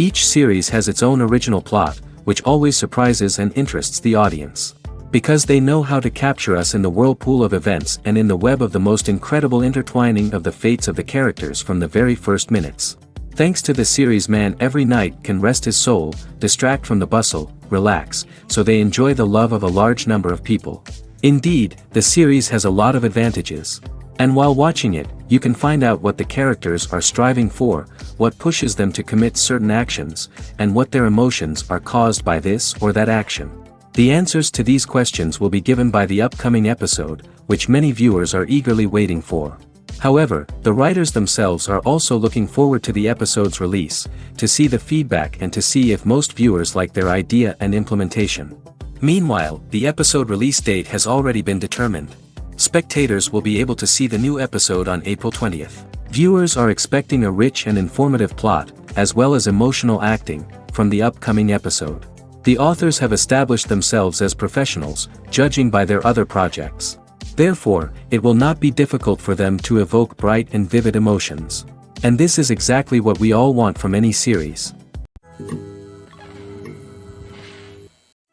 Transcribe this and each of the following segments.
Each series has its own original plot, which always surprises and interests the audience. Because they know how to capture us in the whirlpool of events and in the web of the most incredible intertwining of the fates of the characters from the very first minutes. Thanks to the series, man every night can rest his soul, distract from the bustle, relax, so they enjoy the love of a large number of people. Indeed, the series has a lot of advantages. And while watching it, you can find out what the characters are striving for, what pushes them to commit certain actions, and what their emotions are caused by this or that action. The answers to these questions will be given by the upcoming episode, which many viewers are eagerly waiting for. However, the writers themselves are also looking forward to the episode's release, to see the feedback and to see if most viewers like their idea and implementation. Meanwhile, the episode release date has already been determined. Spectators will be able to see the new episode on April 20th. Viewers are expecting a rich and informative plot, as well as emotional acting, from the upcoming episode. The authors have established themselves as professionals, judging by their other projects. Therefore, it will not be difficult for them to evoke bright and vivid emotions. And this is exactly what we all want from any series.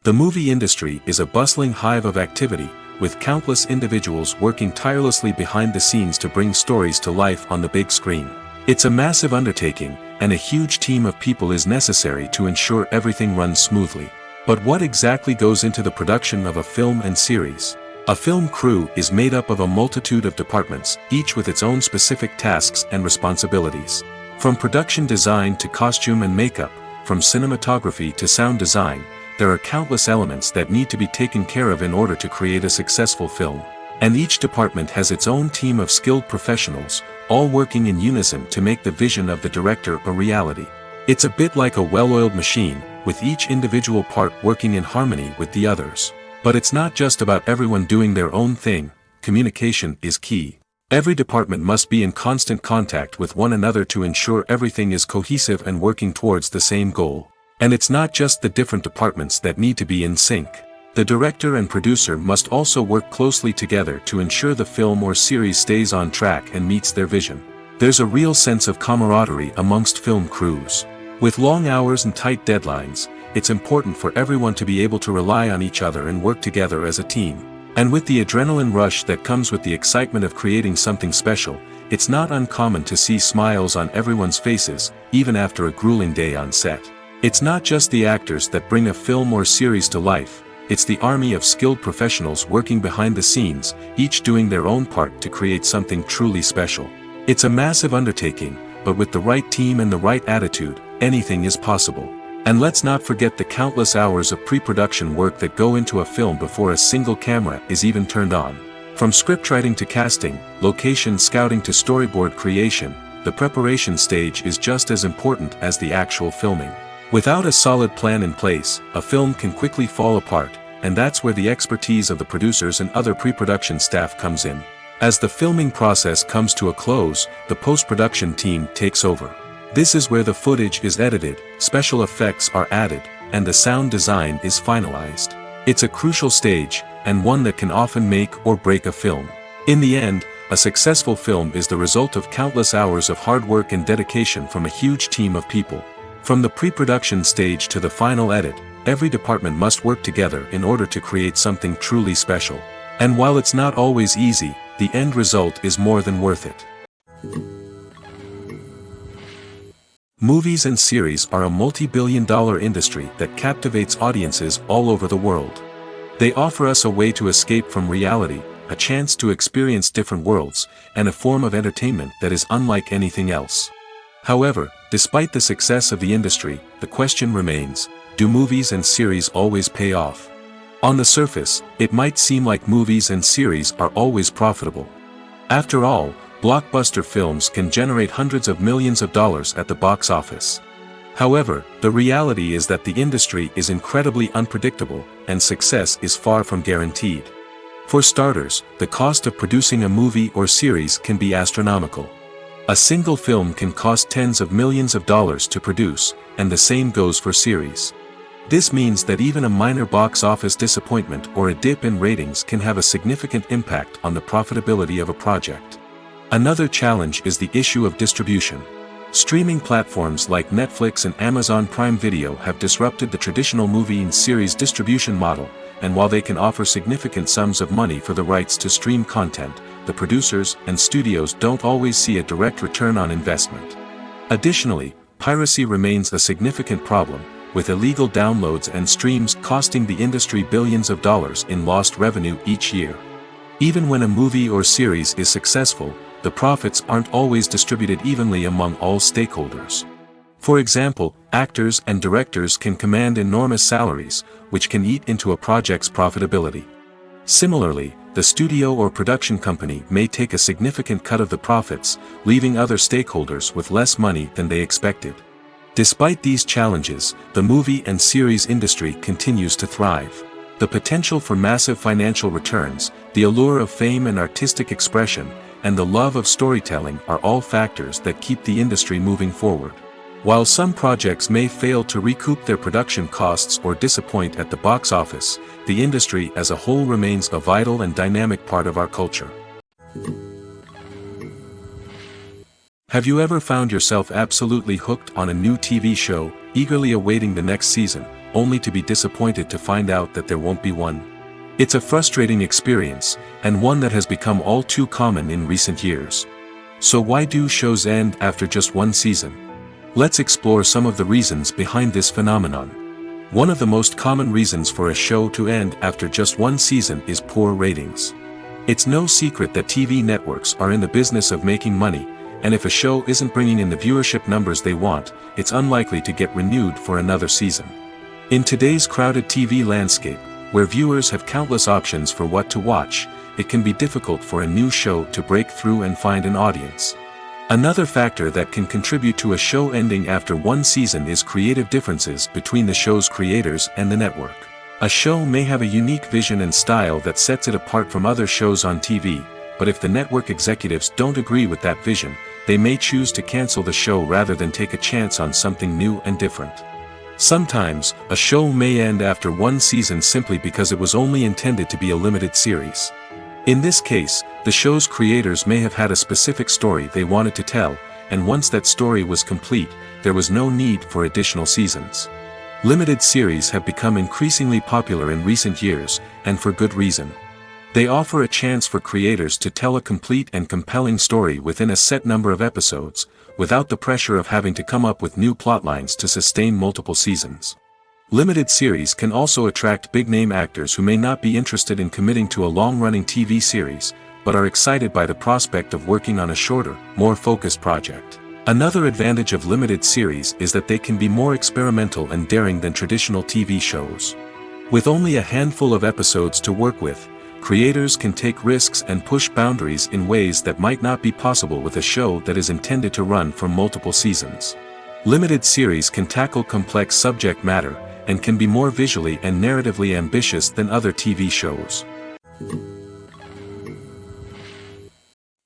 The movie industry is a bustling hive of activity, with countless individuals working tirelessly behind the scenes to bring stories to life on the big screen. It's a massive undertaking, and a huge team of people is necessary to ensure everything runs smoothly. But what exactly goes into the production of a film and series? A film crew is made up of a multitude of departments, each with its own specific tasks and responsibilities. From production design to costume and makeup, from cinematography to sound design, there are countless elements that need to be taken care of in order to create a successful film. And each department has its own team of skilled professionals, all working in unison to make the vision of the director a reality. It's a bit like a well-oiled machine, with each individual part working in harmony with the others. But it's not just about everyone doing their own thing. Communication is key. Every department must be in constant contact with one another to ensure everything is cohesive and working towards the same goal. And it's not just the different departments that need to be in sync. The director and producer must also work closely together to ensure the film or series stays on track and meets their vision. There's a real sense of camaraderie amongst film crews. With long hours and tight deadlines, it's important for everyone to be able to rely on each other and work together as a team. And with the adrenaline rush that comes with the excitement of creating something special, it's not uncommon to see smiles on everyone's faces, even after a grueling day on set. It's not just the actors that bring a film or series to life, it's the army of skilled professionals working behind the scenes, each doing their own part to create something truly special. It's a massive undertaking, but with the right team and the right attitude, anything is possible. And let's not forget the countless hours of pre-production work that go into a film before a single camera is even turned on. From scriptwriting to casting, location scouting to storyboard creation, the preparation stage is just as important as the actual filming. Without a solid plan in place, a film can quickly fall apart, and that's where the expertise of the producers and other pre-production staff comes in. As the filming process comes to a close, the post-production team takes over. This is where the footage is edited, special effects are added, and the sound design is finalized. It's a crucial stage, and one that can often make or break a film. In the end, a successful film is the result of countless hours of hard work and dedication from a huge team of people. From the pre-production stage to the final edit, every department must work together in order to create something truly special. And while it's not always easy, the end result is more than worth it. Movies and series are a multi-billion-dollar industry that captivates audiences all over the world. They offer us a way to escape from reality, a chance to experience different worlds, and a form of entertainment that is unlike anything else. However, despite the success of the industry, the question remains, do movies and series always pay off? On the surface, it might seem like movies and series are always profitable. After all, blockbuster films can generate hundreds of millions of dollars at the box office. However, the reality is that the industry is incredibly unpredictable, and success is far from guaranteed. For starters, the cost of producing a movie or series can be astronomical. A single film can cost tens of millions of dollars to produce, and the same goes for series. This means that even a minor box office disappointment or a dip in ratings can have a significant impact on the profitability of a project. Another challenge is the issue of distribution. Streaming platforms like Netflix and Amazon Prime Video have disrupted the traditional movie and series distribution model, and while they can offer significant sums of money for the rights to stream content, the producers and studios don't always see a direct return on investment. Additionally, piracy remains a significant problem, with illegal downloads and streams costing the industry billions of dollars in lost revenue each year. Even when a movie or series is successful, the profits aren't always distributed evenly among all stakeholders. For example, actors and directors can command enormous salaries, which can eat into a project's profitability. Similarly, the studio or production company may take a significant cut of the profits, leaving other stakeholders with less money than they expected. Despite these challenges, the movie and series industry continues to thrive. The potential for massive financial returns, the allure of fame and artistic expression, and the love of storytelling are all factors that keep the industry moving forward. While some projects may fail to recoup their production costs or disappoint at the box office, the industry as a whole remains a vital and dynamic part of our culture. Have you ever found yourself absolutely hooked on a new TV show, eagerly awaiting the next season, only to be disappointed to find out that there won't be one? It's a frustrating experience, and one that has become all too common in recent years. So why do shows end after just one season? Let's explore some of the reasons behind this phenomenon. One of the most common reasons for a show to end after just one season is poor ratings. It's no secret that TV networks are in the business of making money, and if a show isn't bringing in the viewership numbers they want, it's unlikely to get renewed for another season. In today's crowded TV landscape, where viewers have countless options for what to watch, it can be difficult for a new show to break through and find an audience. Another factor that can contribute to a show ending after one season is creative differences between the show's creators and the network. A show may have a unique vision and style that sets it apart from other shows on TV, but if the network executives don't agree with that vision, they may choose to cancel the show rather than take a chance on something new and different. Sometimes, a show may end after one season simply because it was only intended to be a limited series. In this case, the show's creators may have had a specific story they wanted to tell, and once that story was complete, there was no need for additional seasons. Limited series have become increasingly popular in recent years, and for good reason. They offer a chance for creators to tell a complete and compelling story within a set number of episodes, without the pressure of having to come up with new plotlines to sustain multiple seasons. Limited series can also attract big-name actors who may not be interested in committing to a long-running TV series, but are excited by the prospect of working on a shorter, more focused project. Another advantage of limited series is that they can be more experimental and daring than traditional TV shows. With only a handful of episodes to work with, creators can take risks and push boundaries in ways that might not be possible with a show that is intended to run for multiple seasons. Limited series can tackle complex subject matter, and can be more visually and narratively ambitious than other TV shows.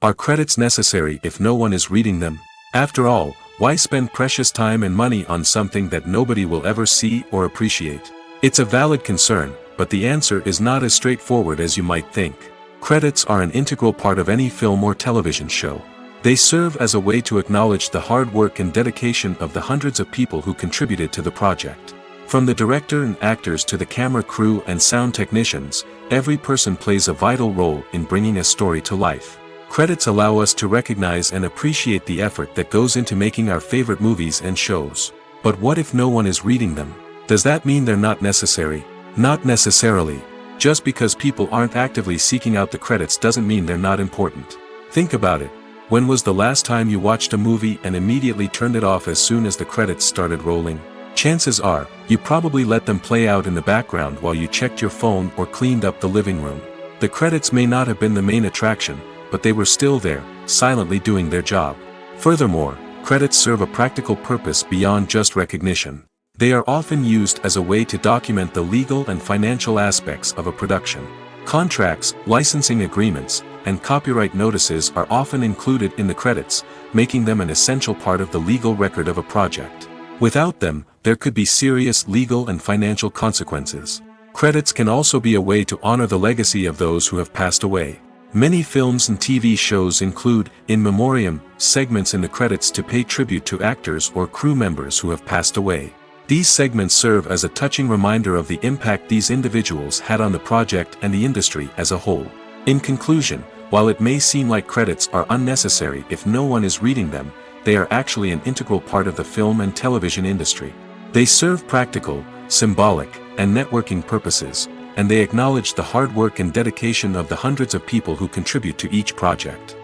Are credits necessary if no one is reading them? After all, why spend precious time and money on something that nobody will ever see or appreciate? It's a valid concern, but the answer is not as straightforward as you might think. Credits are an integral part of any film or television show. They serve as a way to acknowledge the hard work and dedication of the hundreds of people who contributed to the project. From the director and actors to the camera crew and sound technicians, every person plays a vital role in bringing a story to life. Credits allow us to recognize and appreciate the effort that goes into making our favorite movies and shows. But what if no one is reading them? Does that mean they're not necessary? Not necessarily. Just because people aren't actively seeking out the credits doesn't mean they're not important. Think about it. When was the last time you watched a movie and immediately turned it off as soon as the credits started rolling? Chances are, you probably let them play out in the background while you checked your phone or cleaned up the living room. The credits may not have been the main attraction, but they were still there, silently doing their job. Furthermore, credits serve a practical purpose beyond just recognition. They are often used as a way to document the legal and financial aspects of a production. Contracts, licensing agreements, and copyright notices are often included in the credits, making them an essential part of the legal record of a project. Without them, there could be serious legal and financial consequences. Credits can also be a way to honor the legacy of those who have passed away. Many films and TV shows include, in memoriam, segments in the credits to pay tribute to actors or crew members who have passed away. These segments serve as a touching reminder of the impact these individuals had on the project and the industry as a whole. In conclusion, while it may seem like credits are unnecessary if no one is reading them, they are actually an integral part of the film and television industry. They serve practical, symbolic, and networking purposes, and they acknowledge the hard work and dedication of the hundreds of people who contribute to each project.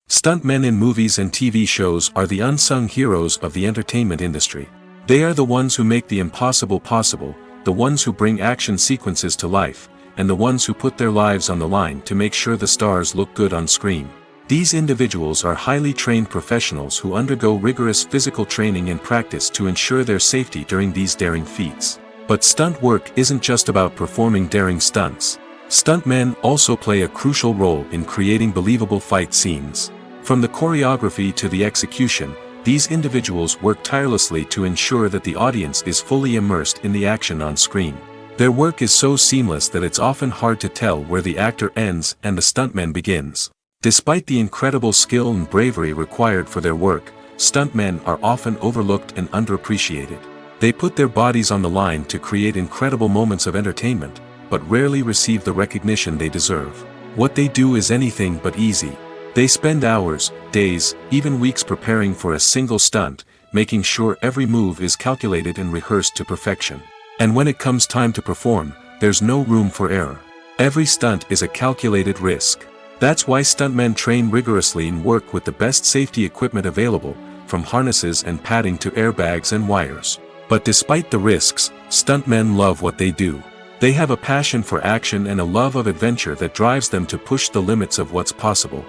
Stuntmen in movies and TV shows are the unsung heroes of the entertainment industry. They are the ones who make the impossible possible, the ones who bring action sequences to life, and the ones who put their lives on the line to make sure the stars look good on screen. These individuals are highly trained professionals who undergo rigorous physical training and practice to ensure their safety during these daring feats. But stunt work isn't just about performing daring stunts. Stuntmen also play a crucial role in creating believable fight scenes. From the choreography to the execution, these individuals work tirelessly to ensure that the audience is fully immersed in the action on screen. Their work is so seamless that it's often hard to tell where the actor ends and the stuntman begins. Despite the incredible skill and bravery required for their work, stuntmen are often overlooked and underappreciated. They put their bodies on the line to create incredible moments of entertainment, but rarely receive the recognition they deserve. What they do is anything but easy. They spend hours, days, even weeks preparing for a single stunt, making sure every move is calculated and rehearsed to perfection. And when it comes time to perform, there's no room for error. Every stunt is a calculated risk. That's why stuntmen train rigorously and work with the best safety equipment available, from harnesses and padding to airbags and wires. But despite the risks, stuntmen love what they do. They have a passion for action and a love of adventure that drives them to push the limits of what's possible.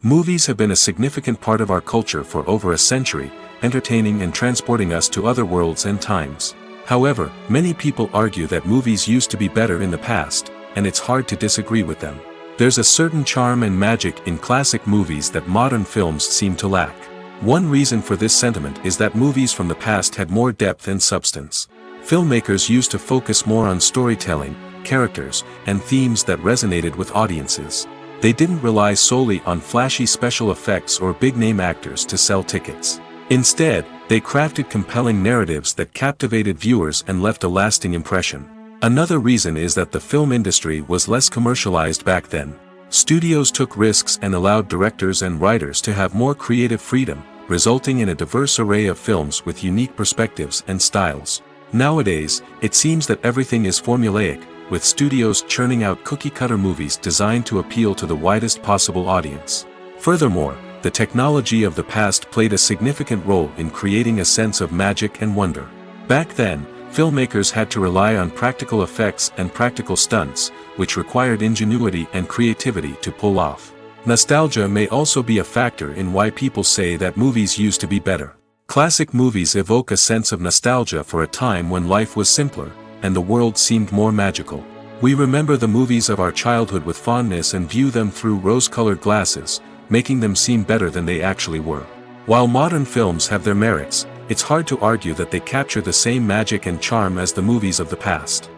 Movies have been a significant part of our culture for over a century, entertaining and transporting us to other worlds and times. However, many people argue that movies used to be better in the past, and it's hard to disagree with them. There's a certain charm and magic in classic movies that modern films seem to lack. One reason for this sentiment is that movies from the past had more depth and substance. Filmmakers used to focus more on storytelling, characters, and themes that resonated with audiences. They didn't rely solely on flashy special effects or big-name actors to sell tickets. Instead, they crafted compelling narratives that captivated viewers and left a lasting impression. Another reason is that the film industry was less commercialized back then. Studios took risks and allowed directors and writers to have more creative freedom, resulting in a diverse array of films with unique perspectives and styles. Nowadays, it seems that everything is formulaic, with studios churning out cookie-cutter movies designed to appeal to the widest possible audience. Furthermore, the technology of the past played a significant role in creating a sense of magic and wonder. Back then, filmmakers had to rely on practical effects and practical stunts, which required ingenuity and creativity to pull off. Nostalgia may also be a factor in why people say that movies used to be better. Classic movies evoke a sense of nostalgia for a time when life was simpler, and the world seemed more magical. We remember the movies of our childhood with fondness and view them through rose-colored glasses, making them seem better than they actually were. While modern films have their merits, it's hard to argue that they capture the same magic and charm as the movies of the past.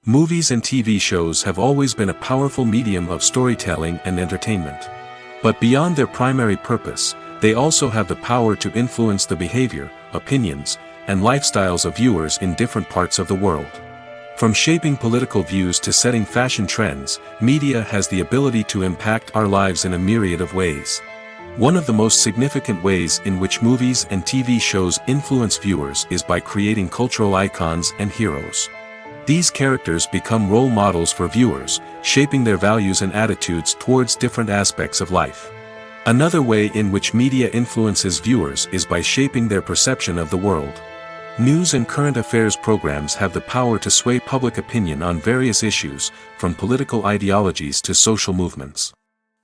Movies and TV shows have always been a powerful medium of storytelling and entertainment. But beyond their primary purpose, they also have the power to influence the behavior, opinions, and lifestyles of viewers in different parts of the world. From shaping political views to setting fashion trends, media has the ability to impact our lives in a myriad of ways. One of the most significant ways in which movies and TV shows influence viewers is by creating cultural icons and heroes. These characters become role models for viewers, shaping their values and attitudes towards different aspects of life. Another way in which media influences viewers is by shaping their perception of the world. News and current affairs programs have the power to sway public opinion on various issues, from political ideologies to social movements.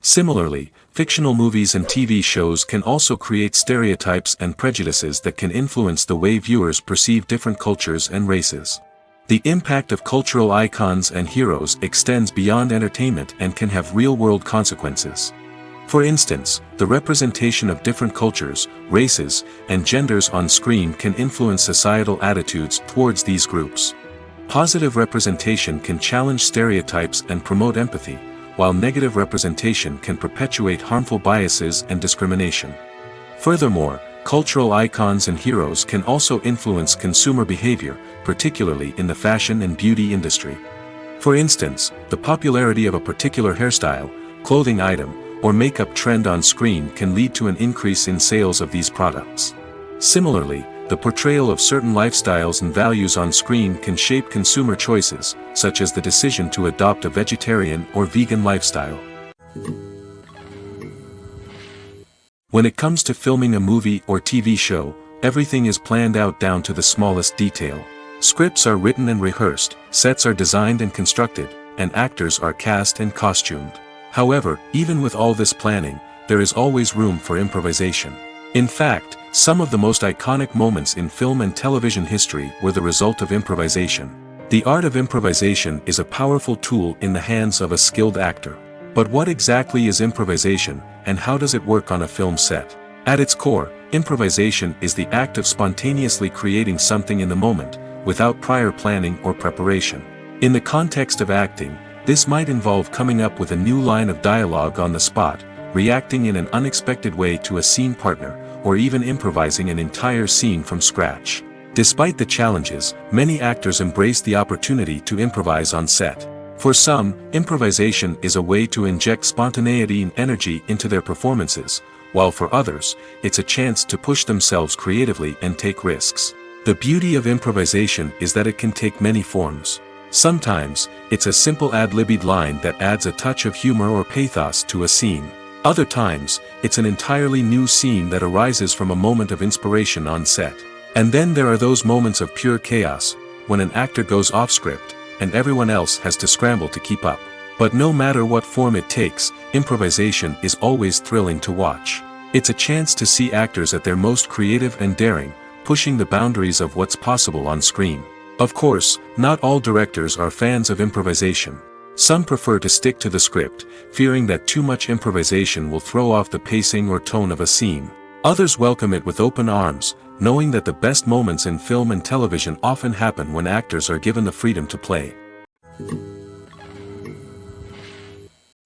Similarly, fictional movies and TV shows can also create stereotypes and prejudices that can influence the way viewers perceive different cultures and races. The impact of cultural icons and heroes extends beyond entertainment and can have real-world consequences. For instance, the representation of different cultures, races, and genders on screen can influence societal attitudes towards these groups. Positive representation can challenge stereotypes and promote empathy, while negative representation can perpetuate harmful biases and discrimination. Furthermore, cultural icons and heroes can also influence consumer behavior, particularly in the fashion and beauty industry. For instance, the popularity of a particular hairstyle, clothing item, or makeup trend on screen can lead to an increase in sales of these products. Similarly, the portrayal of certain lifestyles and values on screen can shape consumer choices, such as the decision to adopt a vegetarian or vegan lifestyle. When it comes to filming a movie or TV show, everything is planned out down to the smallest detail. Scripts are written and rehearsed, sets are designed and constructed, and actors are cast and costumed. However, even with all this planning, there is always room for improvisation. In fact, some of the most iconic moments in film and television history were the result of improvisation. The art of improvisation is a powerful tool in the hands of a skilled actor. But what exactly is improvisation, and how does it work on a film set? At its core, improvisation is the act of spontaneously creating something in the moment, without prior planning or preparation. In the context of acting, this might involve coming up with a new line of dialogue on the spot, reacting in an unexpected way to a scene partner, or even improvising an entire scene from scratch. Despite the challenges, many actors embrace the opportunity to improvise on set. For some, improvisation is a way to inject spontaneity and energy into their performances, while for others, it's a chance to push themselves creatively and take risks. The beauty of improvisation is that it can take many forms. Sometimes, it's a simple ad-libbed line that adds a touch of humor or pathos to a scene. Other times, it's an entirely new scene that arises from a moment of inspiration on set. And then there are those moments of pure chaos, when an actor goes off script, and everyone else has to scramble to keep up. But no matter what form it takes, improvisation is always thrilling to watch. It's a chance to see actors at their most creative and daring, pushing the boundaries of what's possible on screen. Of course, not all directors are fans of improvisation. Some prefer to stick to the script, fearing that too much improvisation will throw off the pacing or tone of a scene. Others welcome it with open arms, knowing that the best moments in film and television often happen when actors are given the freedom to play.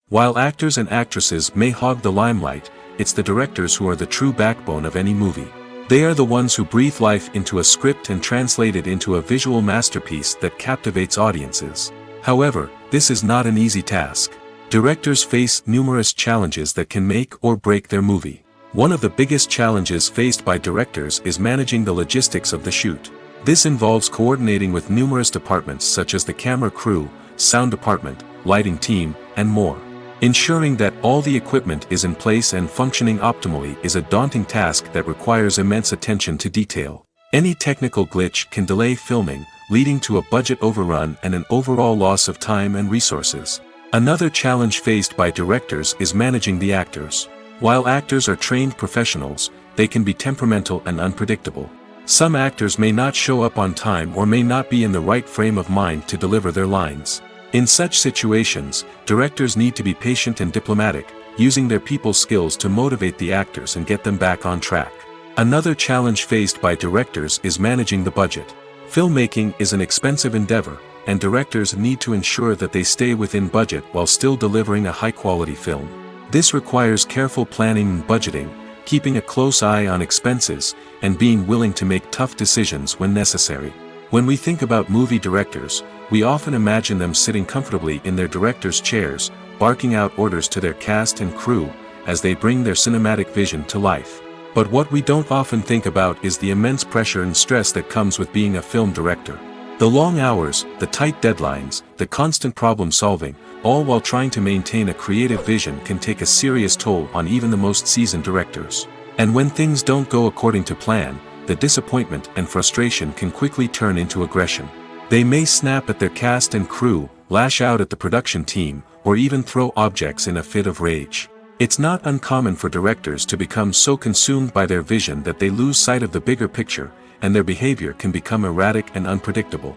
While actors and actresses may hog the limelight, it's the directors who are the true backbone of any movie. They are the ones who breathe life into a script and translate it into a visual masterpiece that captivates audiences. However, this is not an easy task. Directors face numerous challenges that can make or break their movie. One of the biggest challenges faced by directors is managing the logistics of the shoot. This involves coordinating with numerous departments such as the camera crew, sound department, lighting team, and more. Ensuring that all the equipment is in place and functioning optimally is a daunting task that requires immense attention to detail. Any technical glitch can delay filming, leading to a budget overrun and an overall loss of time and resources. Another challenge faced by directors is managing the actors. While actors are trained professionals, they can be temperamental and unpredictable. Some actors may not show up on time or may not be in the right frame of mind to deliver their lines. In such situations, directors need to be patient and diplomatic, using their people skills to motivate the actors and get them back on track. Another challenge faced by directors is managing the budget. Filmmaking is an expensive endeavor, and directors need to ensure that they stay within budget while still delivering a high-quality film. This requires careful planning and budgeting, keeping a close eye on expenses, and being willing to make tough decisions when necessary. When we think about movie directors, we often imagine them sitting comfortably in their director's chairs, barking out orders to their cast and crew, as they bring their cinematic vision to life. But what we don't often think about is the immense pressure and stress that comes with being a film director. The long hours, the tight deadlines, the constant problem solving, all while trying to maintain a creative vision can take a serious toll on even the most seasoned directors. And when things don't go according to plan, the disappointment and frustration can quickly turn into aggression. They may snap at their cast and crew, lash out at the production team, or even throw objects in a fit of rage. It's not uncommon for directors to become so consumed by their vision that they lose sight of the bigger picture, and their behavior can become erratic and unpredictable.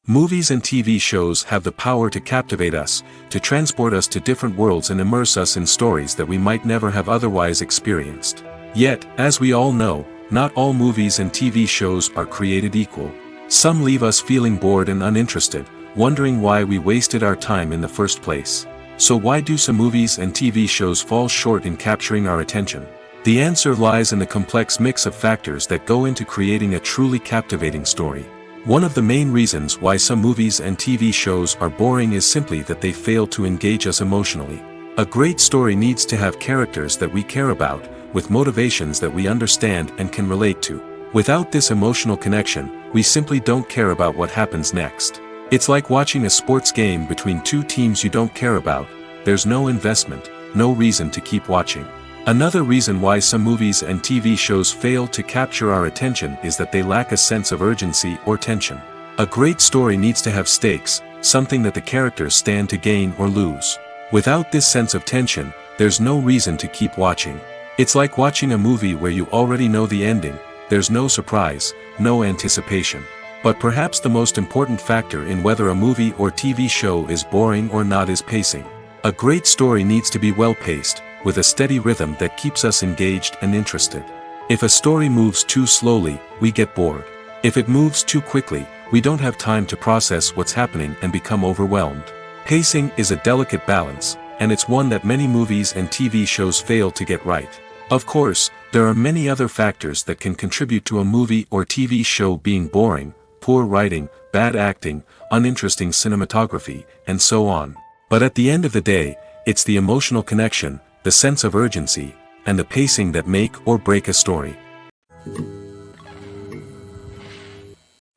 Movies and TV shows have the power to captivate us, to transport us to different worlds and immerse us in stories that we might never have otherwise experienced. Yet, as we all know, not all movies and TV shows are created equal. Some leave us feeling bored and uninterested, wondering why we wasted our time in the first place. So why do some movies and TV shows fall short in capturing our attention? The answer lies in the complex mix of factors that go into creating a truly captivating story. One of the main reasons why some movies and TV shows are boring is simply that they fail to engage us emotionally. A great story needs to have characters that we care about, with motivations that we understand and can relate to. Without this emotional connection, we simply don't care about what happens next. It's like watching a sports game between two teams you don't care about. There's no investment, no reason to keep watching. Another reason why some movies and TV shows fail to capture our attention is that they lack a sense of urgency or tension. A great story needs to have stakes, something that the characters stand to gain or lose. Without this sense of tension, there's no reason to keep watching. It's like watching a movie where you already know the ending. There's no surprise, no anticipation. But perhaps the most important factor in whether a movie or TV show is boring or not is pacing. A great story needs to be well-paced, with a steady rhythm that keeps us engaged and interested. If a story moves too slowly, we get bored. If it moves too quickly, we don't have time to process what's happening and become overwhelmed. Pacing is a delicate balance, and it's one that many movies and TV shows fail to get right. Of course, there are many other factors that can contribute to a movie or TV show being boring: poor writing, bad acting, uninteresting cinematography, and so on. But at the end of the day, it's the emotional connection, the sense of urgency, and the pacing that make or break a story.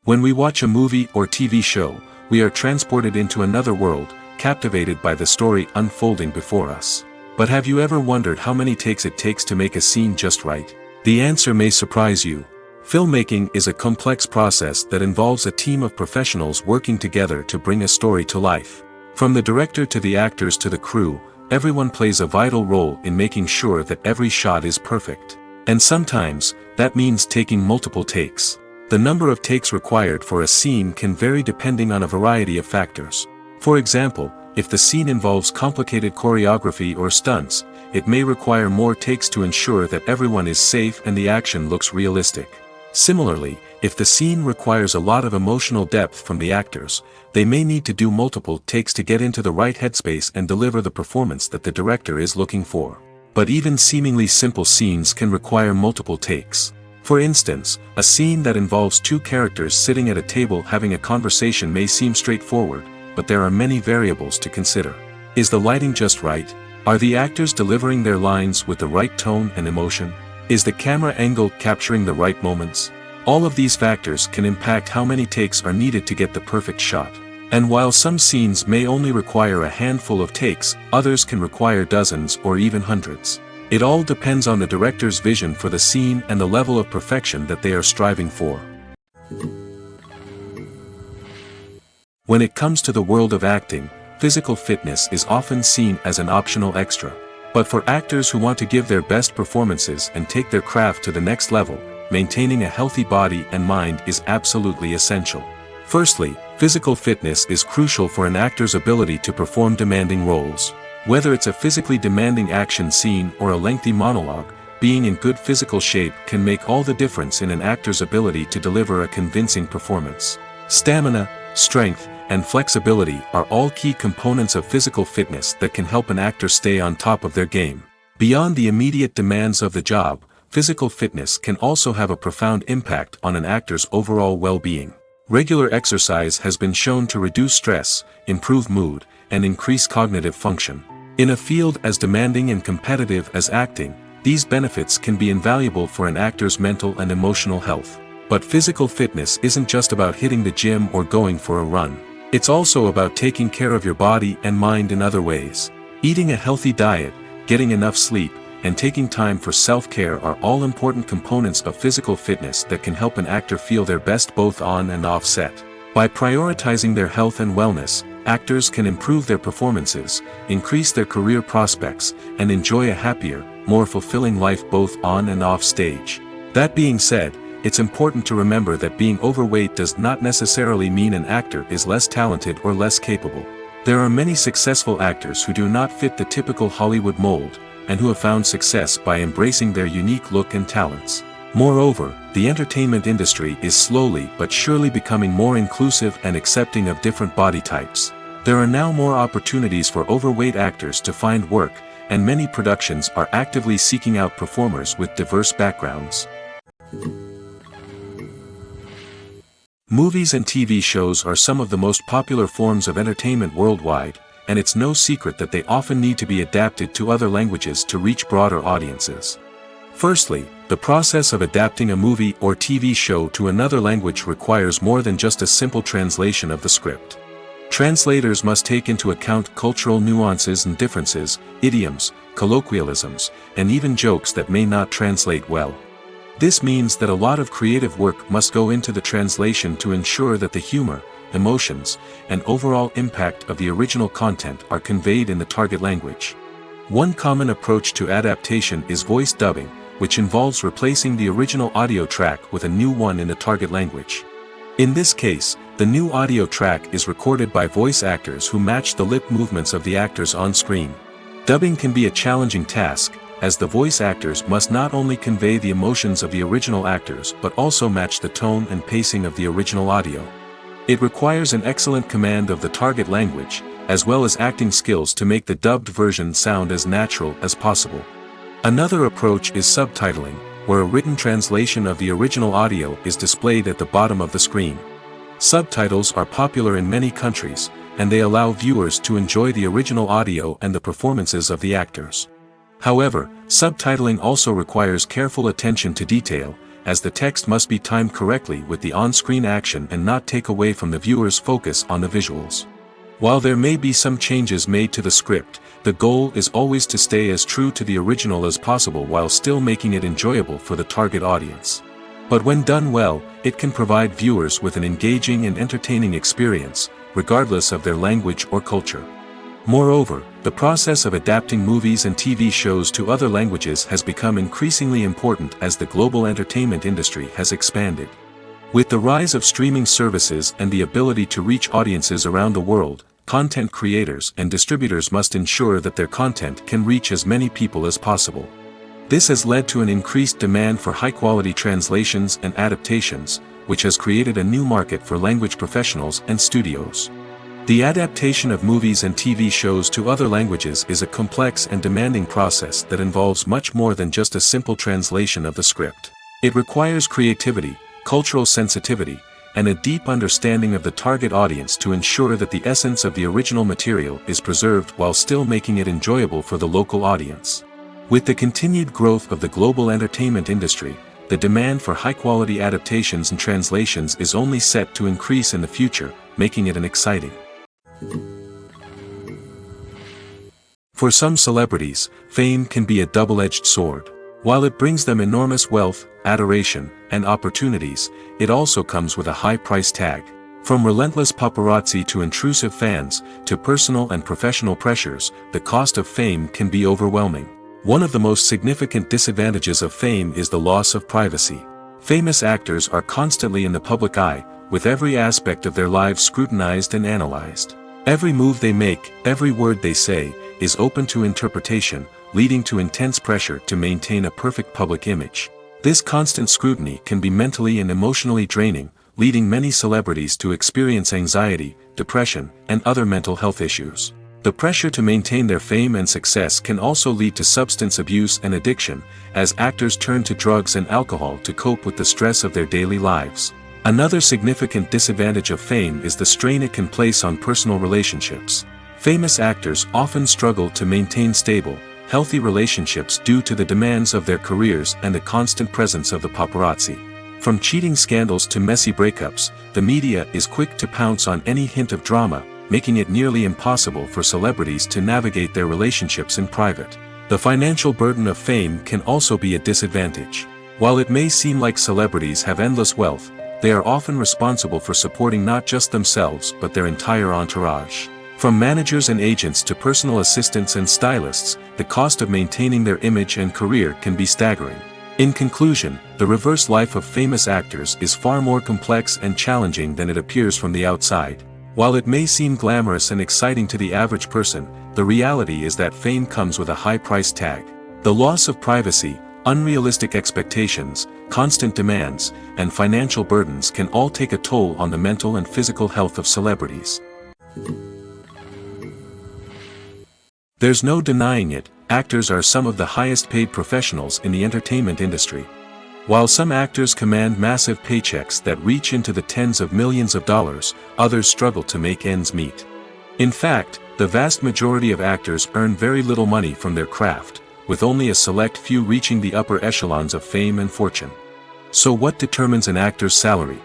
When we watch a movie or TV show, we are transported into another world, captivated by the story unfolding before us. But have you ever wondered how many takes it takes to make a scene just right? The answer may surprise you. Filmmaking is a complex process that involves a team of professionals working together to bring a story to life. From the director to the actors to the crew, everyone plays a vital role in making sure that every shot is perfect. And sometimes, that means taking multiple takes. The number of takes required for a scene can vary depending on a variety of factors. For example, if the scene involves complicated choreography or stunts, it may require more takes to ensure that everyone is safe and the action looks realistic. Similarly, if the scene requires a lot of emotional depth from the actors, they may need to do multiple takes to get into the right headspace and deliver the performance that the director is looking for. But even seemingly simple scenes can require multiple takes. For instance, a scene that involves two characters sitting at a table having a conversation may seem straightforward, but there are many variables to consider. Is the lighting just right? Are the actors delivering their lines with the right tone and emotion? Is the camera angle capturing the right moments? All of these factors can impact how many takes are needed to get the perfect shot. And while some scenes may only require a handful of takes, others can require dozens or even hundreds. It all depends on the director's vision for the scene and the level of perfection that they are striving for. When it comes to the world of acting, physical fitness is often seen as an optional extra. But for actors who want to give their best performances and take their craft to the next level, maintaining a healthy body and mind is absolutely essential. Firstly, physical fitness is crucial for an actor's ability to perform demanding roles. Whether it's a physically demanding action scene or a lengthy monologue, being in good physical shape can make all the difference in an actor's ability to deliver a convincing performance. Stamina, strength, and flexibility are all key components of physical fitness that can help an actor stay on top of their game. Beyond the immediate demands of the job, physical fitness can also have a profound impact on an actor's overall well-being. Regular exercise has been shown to reduce stress, improve mood, and increase cognitive function. In a field as demanding and competitive as acting, these benefits can be invaluable for an actor's mental and emotional health. But physical fitness isn't just about hitting the gym or going for a run. It's also about taking care of your body and mind in other ways. Eating a healthy diet, getting enough sleep, and taking time for self-care are all important components of physical fitness that can help an actor feel their best both on and off set. By prioritizing their health and wellness, actors can improve their performances, increase their career prospects, and enjoy a happier, more fulfilling life both on and off stage. That being said, it's important to remember that being overweight does not necessarily mean an actor is less talented or less capable. There are many successful actors who do not fit the typical Hollywood mold, and who have found success by embracing their unique look and talents. Moreover, the entertainment industry is slowly but surely becoming more inclusive and accepting of different body types. There are now more opportunities for overweight actors to find work, and many productions are actively seeking out performers with diverse backgrounds. Movies and TV shows are some of the most popular forms of entertainment worldwide, and it's no secret that they often need to be adapted to other languages to reach broader audiences. Firstly, the process of adapting a movie or TV show to another language requires more than just a simple translation of the script. Translators must take into account cultural nuances and differences, idioms, colloquialisms, and even jokes that may not translate well. This means that a lot of creative work must go into the translation to ensure that the humor, emotions, and overall impact of the original content are conveyed in the target language. One common approach to adaptation is voice dubbing, which involves replacing the original audio track with a new one in the target language. In this case, the new audio track is recorded by voice actors who match the lip movements of the actors on screen. Dubbing can be a challenging task, as the voice actors must not only convey the emotions of the original actors but also match the tone and pacing of the original audio. It requires an excellent command of the target language, as well as acting skills to make the dubbed version sound as natural as possible. Another approach is subtitling, where a written translation of the original audio is displayed at the bottom of the screen. Subtitles are popular in many countries, and they allow viewers to enjoy the original audio and the performances of the actors. However, subtitling also requires careful attention to detail, as the text must be timed correctly with the on-screen action and not take away from the viewer's focus on the visuals. While there may be some changes made to the script, the goal is always to stay as true to the original as possible while still making it enjoyable for the target audience. But when done well, it can provide viewers with an engaging and entertaining experience, regardless of their language or culture. Moreover, the process of adapting movies and TV shows to other languages has become increasingly important as the global entertainment industry has expanded. With the rise of streaming services and the ability to reach audiences around the world, content creators and distributors must ensure that their content can reach as many people as possible. This has led to an increased demand for high-quality translations and adaptations, which has created a new market for language professionals and studios. The adaptation of movies and TV shows to other languages is a complex and demanding process that involves much more than just a simple translation of the script. It requires creativity, cultural sensitivity, and a deep understanding of the target audience to ensure that the essence of the original material is preserved while still making it enjoyable for the local audience. With the continued growth of the global entertainment industry, the demand for high-quality adaptations and translations is only set to increase in the future, making it an exciting. For some celebrities, fame can be a double-edged sword. While it brings them enormous wealth, adoration, and opportunities, it also comes with a high price tag. From relentless paparazzi to intrusive fans, to personal and professional pressures, the cost of fame can be overwhelming. One of the most significant disadvantages of fame is the loss of privacy. Famous actors are constantly in the public eye, with every aspect of their lives scrutinized and analyzed. Every move they make, every word they say, is open to interpretation, leading to intense pressure to maintain a perfect public image. This constant scrutiny can be mentally and emotionally draining, leading many celebrities to experience anxiety, depression, and other mental health issues. The pressure to maintain their fame and success can also lead to substance abuse and addiction, as actors turn to drugs and alcohol to cope with the stress of their daily lives. Another significant disadvantage of fame is the strain it can place on personal relationships. Famous actors often struggle to maintain stable, healthy relationships due to the demands of their careers and the constant presence of the paparazzi. From cheating scandals to messy breakups, the media is quick to pounce on any hint of drama, making it nearly impossible for celebrities to navigate their relationships in private. The financial burden of fame can also be a disadvantage. While it may seem like celebrities have endless wealth, they are often responsible for supporting not just themselves but their entire entourage. From managers and agents to personal assistants and stylists, the cost of maintaining their image and career can be staggering. In conclusion, the reverse life of famous actors is far more complex and challenging than it appears from the outside. While it may seem glamorous and exciting to the average person, the reality is that fame comes with a high price tag. The loss of privacy, unrealistic expectations, constant demands, and financial burdens can all take a toll on the mental and physical health of celebrities. There's no denying it, actors are some of the highest paid professionals in the entertainment industry. While some actors command massive paychecks that reach into the tens of millions of dollars, others struggle to make ends meet. In fact, the vast majority of actors earn very little money from their craft, with only a select few reaching the upper echelons of fame and fortune. So what determines an actor's salary?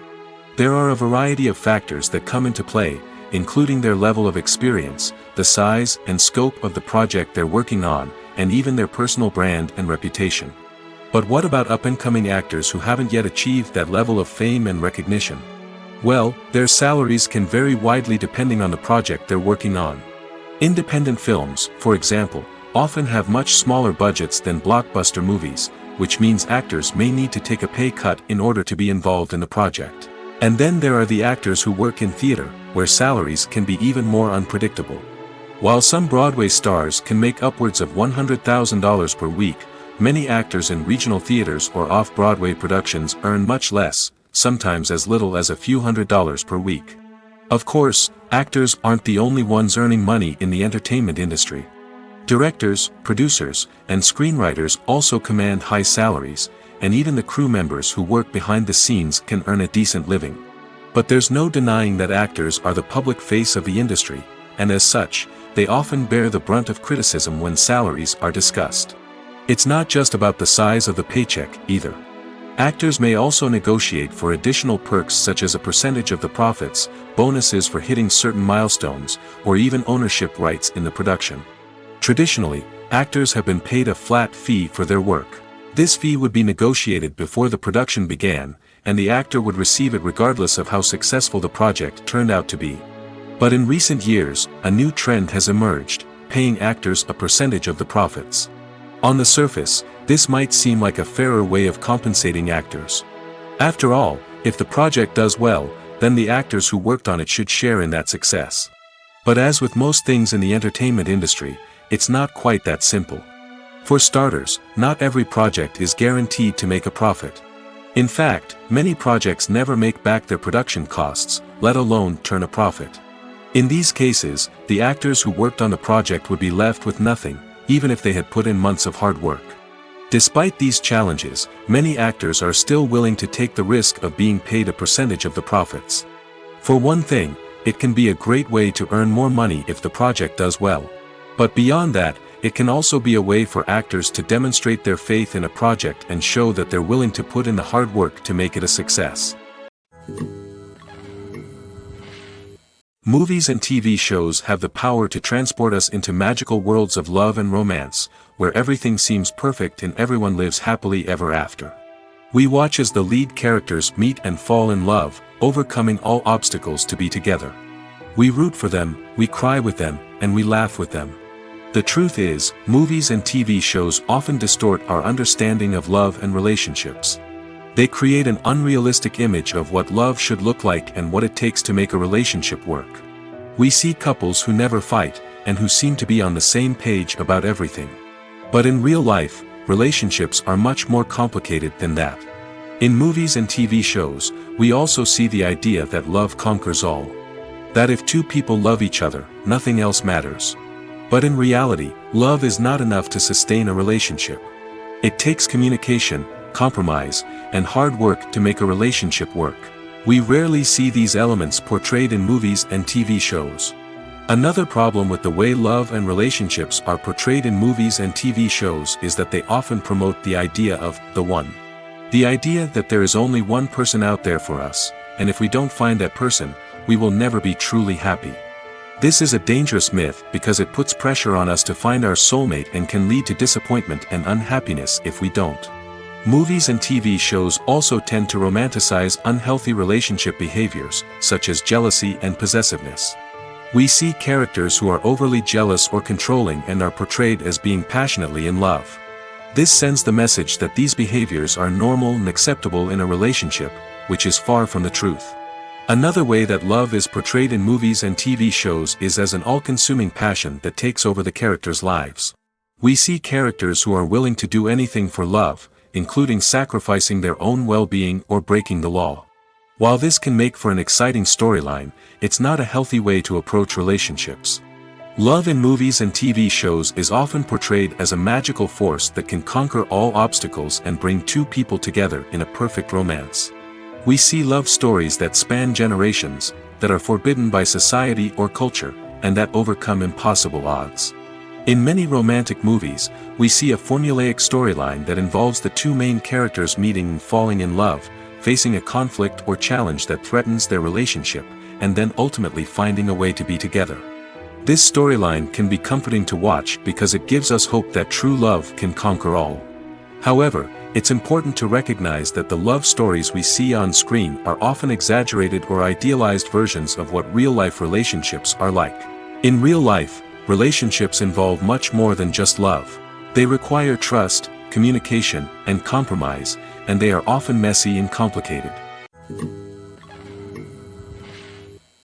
There are a variety of factors that come into play, including their level of experience, the size and scope of the project they're working on, and even their personal brand and reputation. But what about up-and-coming actors who haven't yet achieved that level of fame and recognition? Well, their salaries can vary widely depending on the project they're working on. Independent films, for example, often have much smaller budgets than blockbuster movies, which means actors may need to take a pay cut in order to be involved in the project. And then there are the actors who work in theater, where salaries can be even more unpredictable. While some Broadway stars can make upwards of $100,000 per week, many actors in regional theaters or off-Broadway productions earn much less, sometimes as little as a few $100s per week. Of course, actors aren't the only ones earning money in the entertainment industry. Directors, producers, and screenwriters also command high salaries, and even the crew members who work behind the scenes can earn a decent living. But there's no denying that actors are the public face of the industry, and as such, they often bear the brunt of criticism when salaries are discussed. It's not just about the size of the paycheck, either. Actors may also negotiate for additional perks such as a percentage of the profits, bonuses for hitting certain milestones, or even ownership rights in the production. Traditionally, actors have been paid a flat fee for their work. This fee would be negotiated before the production began, and the actor would receive it regardless of how successful the project turned out to be. But in recent years, a new trend has emerged, paying actors a percentage of the profits. On the surface, this might seem like a fairer way of compensating actors. After all, if the project does well, then the actors who worked on it should share in that success. But as with most things in the entertainment industry, it's not quite that simple. For starters, not every project is guaranteed to make a profit. In fact, many projects never make back their production costs, let alone turn a profit. In these cases, the actors who worked on the project would be left with nothing, even if they had put in months of hard work. Despite these challenges, many actors are still willing to take the risk of being paid a percentage of the profits. For one thing, it can be a great way to earn more money if the project does well. But beyond that, it can also be a way for actors to demonstrate their faith in a project and show that they're willing to put in the hard work to make it a success. Movies and TV shows have the power to transport us into magical worlds of love and romance, where everything seems perfect and everyone lives happily ever after. We watch as the lead characters meet and fall in love, overcoming all obstacles to be together. We root for them, we cry with them, and we laugh with them. The truth is, movies and TV shows often distort our understanding of love and relationships. They create an unrealistic image of what love should look like and what it takes to make a relationship work. We see couples who never fight, and who seem to be on the same page about everything. But in real life, relationships are much more complicated than that. In movies and TV shows, we also see the idea that love conquers all. That if two people love each other, nothing else matters. But in reality, love is not enough to sustain a relationship. It takes communication, compromise, and hard work to make a relationship work. We rarely see these elements portrayed in movies and TV shows. Another problem with the way love and relationships are portrayed in movies and TV shows is that they often promote the idea of the one. The idea that there is only one person out there for us, and if we don't find that person, we will never be truly happy. This is a dangerous myth because it puts pressure on us to find our soulmate and can lead to disappointment and unhappiness if we don't. Movies and TV shows also tend to romanticize unhealthy relationship behaviors, such as jealousy and possessiveness. We see characters who are overly jealous or controlling and are portrayed as being passionately in love. This sends the message that these behaviors are normal and acceptable in a relationship, which is far from the truth. Another way that love is portrayed in movies and TV shows is as an all-consuming passion that takes over the characters' lives. We see characters who are willing to do anything for love, including sacrificing their own well-being or breaking the law. While this can make for an exciting storyline, it's not a healthy way to approach relationships. Love in movies and TV shows is often portrayed as a magical force that can conquer all obstacles and bring two people together in a perfect romance. We see love stories that span generations, that are forbidden by society or culture, and that overcome impossible odds. In many romantic movies, we see a formulaic storyline that involves the two main characters meeting and falling in love, facing a conflict or challenge that threatens their relationship, and then ultimately finding a way to be together. This storyline can be comforting to watch because it gives us hope that true love can conquer all. However, it's important to recognize that the love stories we see on screen are often exaggerated or idealized versions of what real-life relationships are like. In real life, relationships involve much more than just love. They require trust, communication, and compromise, and they are often messy and complicated.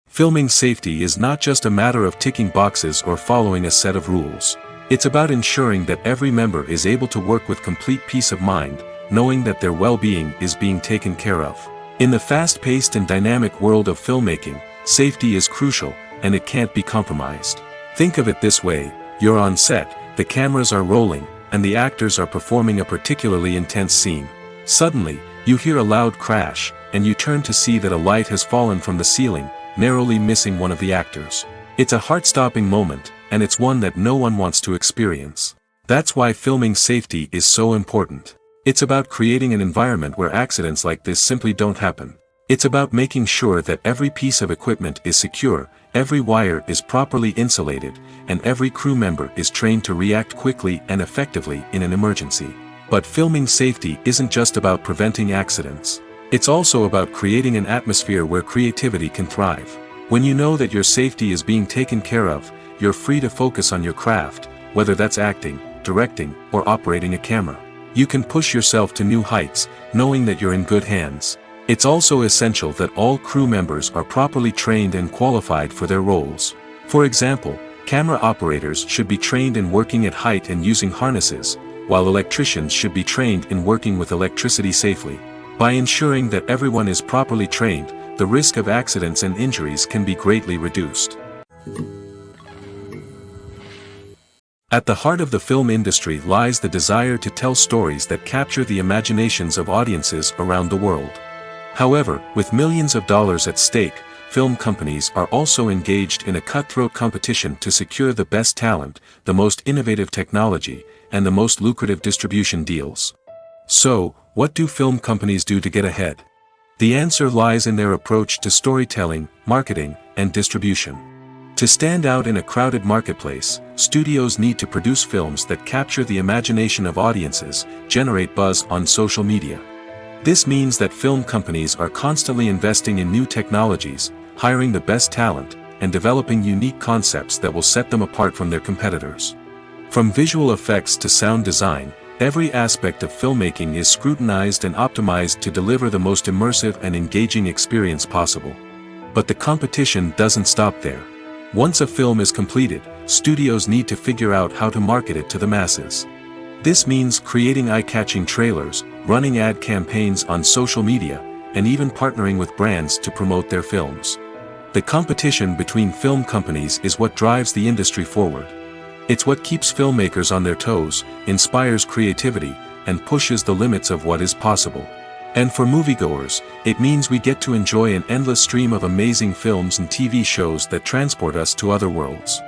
Filming safety is not just a matter of ticking boxes or following a set of rules. It's about ensuring that every member is able to work with complete peace of mind, knowing that their well-being is being taken care of. In the fast-paced and dynamic world of filmmaking, safety is crucial, and it can't be compromised. Think of it this way: you're on set, the cameras are rolling, and the actors are performing a particularly intense scene. Suddenly, you hear a loud crash, and you turn to see that a light has fallen from the ceiling, narrowly missing one of the actors. It's a heart-stopping moment, and it's one that no one wants to experience. That's why filming safety is so important. It's about creating an environment where accidents like this simply don't happen. It's about making sure that every piece of equipment is secure, every wire is properly insulated, and every crew member is trained to react quickly and effectively in an emergency. But filming safety isn't just about preventing accidents. It's also about creating an atmosphere where creativity can thrive. When you know that your safety is being taken care of, you're free to focus on your craft, whether that's acting, directing, or operating a camera. You can push yourself to new heights, knowing that you're in good hands. It's also essential that all crew members are properly trained and qualified for their roles. For example, camera operators should be trained in working at height and using harnesses, while electricians should be trained in working with electricity safely. By ensuring that everyone is properly trained, the risk of accidents and injuries can be greatly reduced. At the heart of the film industry lies the desire to tell stories that capture the imaginations of audiences around the world. However, with millions of dollars at stake, film companies are also engaged in a cutthroat competition to secure the best talent, the most innovative technology, and the most lucrative distribution deals. So, what do film companies do to get ahead? The answer lies in their approach to storytelling, marketing, and distribution. To stand out in a crowded marketplace, studios need to produce films that capture the imagination of audiences, generate buzz on social media. This means that film companies are constantly investing in new technologies, hiring the best talent, and developing unique concepts that will set them apart from their competitors. From visual effects to sound design, every aspect of filmmaking is scrutinized and optimized to deliver the most immersive and engaging experience possible. But the competition doesn't stop there. Once a film is completed, studios need to figure out how to market it to the masses. This means creating eye-catching trailers, running ad campaigns on social media, and even partnering with brands to promote their films. The competition between film companies is what drives the industry forward. It's what keeps filmmakers on their toes, inspires creativity, and pushes the limits of what is possible. And for moviegoers, it means we get to enjoy an endless stream of amazing films and TV shows that transport us to other worlds.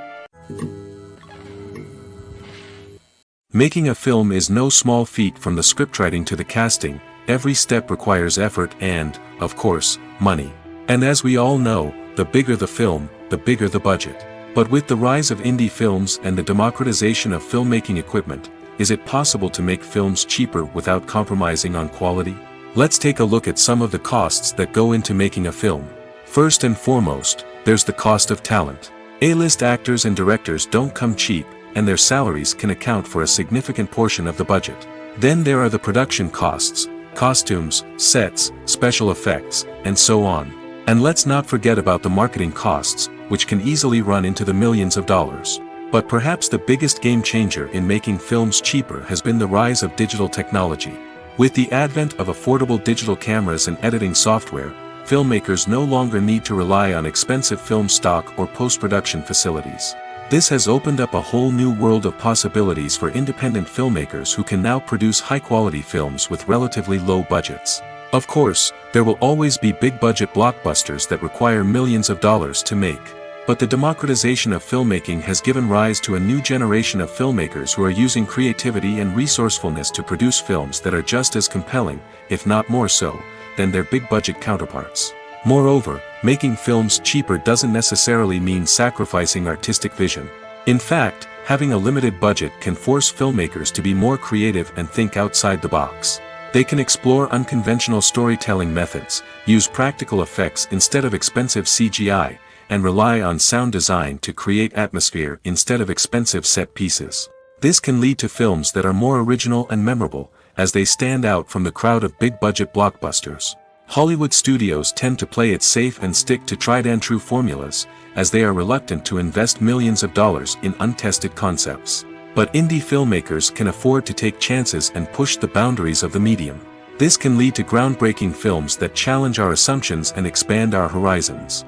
Making a film is no small feat. From the scriptwriting to the casting, every step requires effort and, of course, money. And as we all know, the bigger the film, the bigger the budget. But with the rise of indie films and the democratization of filmmaking equipment, is it possible to make films cheaper without compromising on quality? Let's take a look at some of the costs that go into making a film. First and foremost, there's the cost of talent. A-list actors and directors don't come cheap, and their salaries can account for a significant portion of the budget. Then there are the production costs, costumes, sets, special effects, and so on. And let's not forget about the marketing costs, which can easily run into the millions of dollars. But perhaps the biggest game changer in making films cheaper has been the rise of digital technology. With the advent of affordable digital cameras and editing software, filmmakers no longer need to rely on expensive film stock or post-production facilities. This has opened up a whole new world of possibilities for independent filmmakers who can now produce high-quality films with relatively low budgets. Of course, there will always be big-budget blockbusters that require millions of dollars to make. But the democratization of filmmaking has given rise to a new generation of filmmakers who are using creativity and resourcefulness to produce films that are just as compelling, if not more so, than their big-budget counterparts. Moreover, making films cheaper doesn't necessarily mean sacrificing artistic vision. In fact, having a limited budget can force filmmakers to be more creative and think outside the box. They can explore unconventional storytelling methods, use practical effects instead of expensive CGI, and rely on sound design to create atmosphere instead of expensive set pieces. This can lead to films that are more original and memorable, as they stand out from the crowd of big-budget blockbusters. Hollywood studios tend to play it safe and stick to tried-and-true formulas, as they are reluctant to invest millions of dollars in untested concepts. But indie filmmakers can afford to take chances and push the boundaries of the medium. This can lead to groundbreaking films that challenge our assumptions and expand our horizons.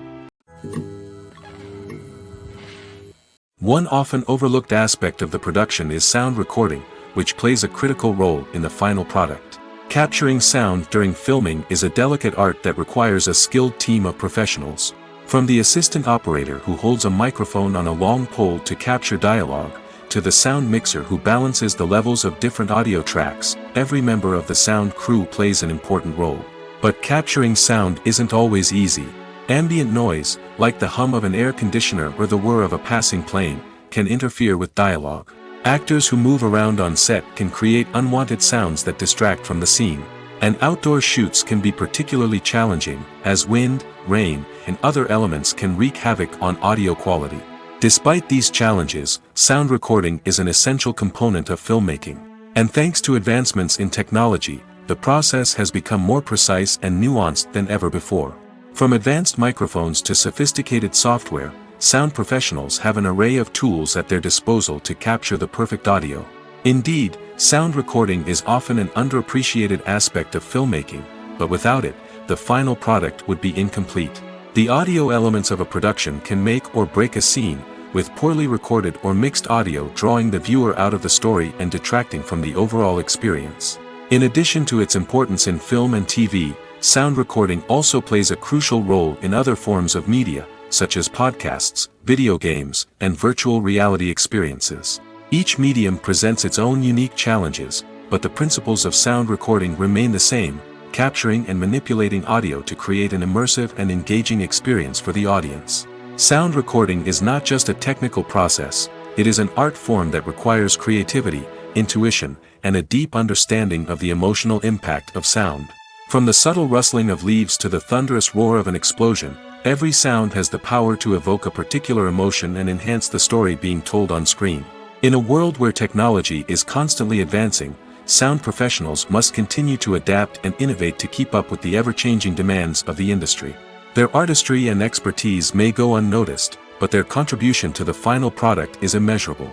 One often overlooked aspect of the production is sound recording, which plays a critical role in the final product. Capturing sound during filming is a delicate art that requires a skilled team of professionals. From the assistant operator who holds a microphone on a long pole to capture dialogue, to the sound mixer who balances the levels of different audio tracks, every member of the sound crew plays an important role. But capturing sound isn't always easy. Ambient noise, like the hum of an air conditioner or the whir of a passing plane, can interfere with dialogue. Actors who move around on set can create unwanted sounds that distract from the scene. And outdoor shoots can be particularly challenging, as wind, rain, and other elements can wreak havoc on audio quality. Despite these challenges, sound recording is an essential component of filmmaking. And thanks to advancements in technology, the process has become more precise and nuanced than ever before. From advanced microphones to sophisticated software, sound professionals have an array of tools at their disposal to capture the perfect audio. Indeed, sound recording is often an underappreciated aspect of filmmaking, but without it, the final product would be incomplete. The audio elements of a production can make or break a scene, with poorly recorded or mixed audio drawing the viewer out of the story and detracting from the overall experience. In addition to its importance in film and TV, sound recording also plays a crucial role in other forms of media, such as podcasts, video games, and virtual reality experiences. Each medium presents its own unique challenges, but the principles of sound recording remain the same, capturing and manipulating audio to create an immersive and engaging experience for the audience. Sound recording is not just a technical process, it is an art form that requires creativity, intuition, and a deep understanding of the emotional impact of sound. From the subtle rustling of leaves to the thunderous roar of an explosion, every sound has the power to evoke a particular emotion and enhance the story being told on screen. In a world where technology is constantly advancing, sound professionals must continue to adapt and innovate to keep up with the ever-changing demands of the industry. Their artistry and expertise may go unnoticed, but their contribution to the final product is immeasurable.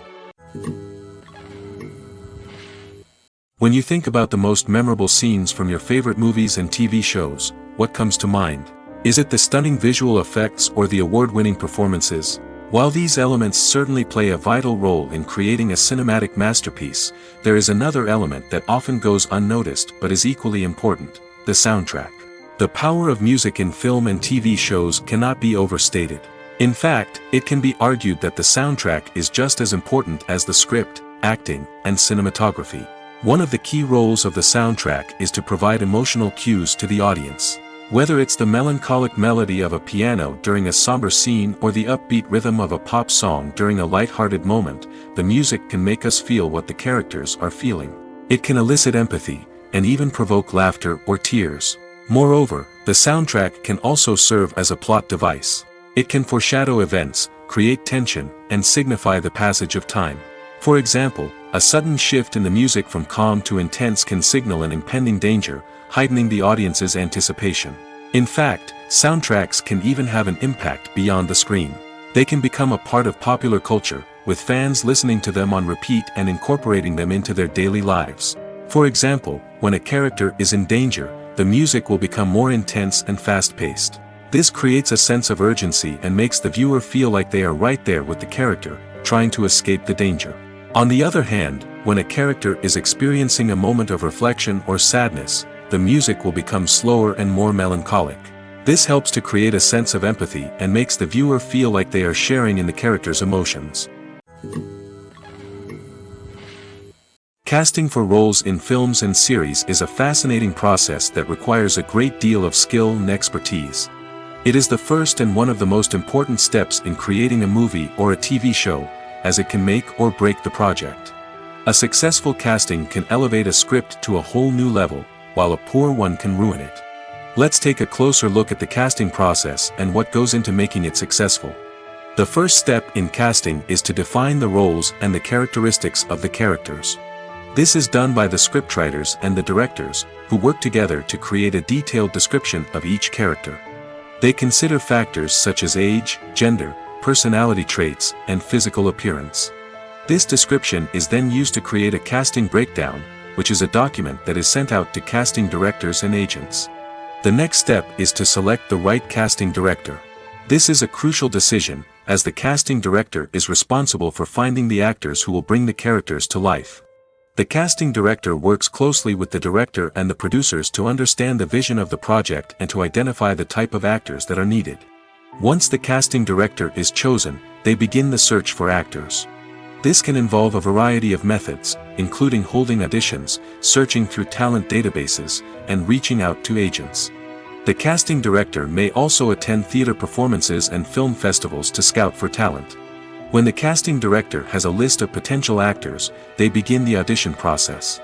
When you think about the most memorable scenes from your favorite movies and TV shows, what comes to mind? Is it the stunning visual effects or the award-winning performances? While these elements certainly play a vital role in creating a cinematic masterpiece, there is another element that often goes unnoticed but is equally important: the soundtrack. The power of music in film and TV shows cannot be overstated. In fact, it can be argued that the soundtrack is just as important as the script, acting, and cinematography. One of the key roles of the soundtrack is to provide emotional cues to the audience. Whether it's the melancholic melody of a piano during a somber scene or the upbeat rhythm of a pop song during a light-hearted moment, the music can make us feel what the characters are feeling. It can elicit empathy, and even provoke laughter or tears. Moreover, the soundtrack can also serve as a plot device. It can foreshadow events, create tension, and signify the passage of time. For example, a sudden shift in the music from calm to intense can signal an impending danger, heightening the audience's anticipation. In fact, soundtracks can even have an impact beyond the screen. They can become a part of popular culture, with fans listening to them on repeat and incorporating them into their daily lives. For example, when a character is in danger, the music will become more intense and fast-paced. This creates a sense of urgency and makes the viewer feel like they are right there with the character, trying to escape the danger. On the other hand, when a character is experiencing a moment of reflection or sadness, the music will become slower and more melancholic. This helps to create a sense of empathy and makes the viewer feel like they are sharing in the character's emotions. Casting for roles in films and series is a fascinating process that requires a great deal of skill and expertise. It is the first and one of the most important steps in creating a movie or a TV show, as it can make or break the project. A successful casting can elevate a script to a whole new level, while a poor one can ruin it. Let's take a closer look at the casting process and what goes into making it successful. The first step in casting is to define the roles and the characteristics of the characters. This is done by the scriptwriters and the directors, who work together to create a detailed description of each character. They consider factors such as age, gender, personality traits, and physical appearance. This description is then used to create a casting breakdown, which is a document that is sent out to casting directors and agents. The next step is to select the right casting director. This is a crucial decision, as the casting director is responsible for finding the actors who will bring the characters to life. The casting director works closely with the director and the producers to understand the vision of the project and to identify the type of actors that are needed. Once the casting director is chosen, they begin the search for actors. This can involve a variety of methods, including holding auditions, searching through talent databases, and reaching out to agents. The casting director may also attend theater performances and film festivals to scout for talent. When the casting director has a list of potential actors, they begin the audition process.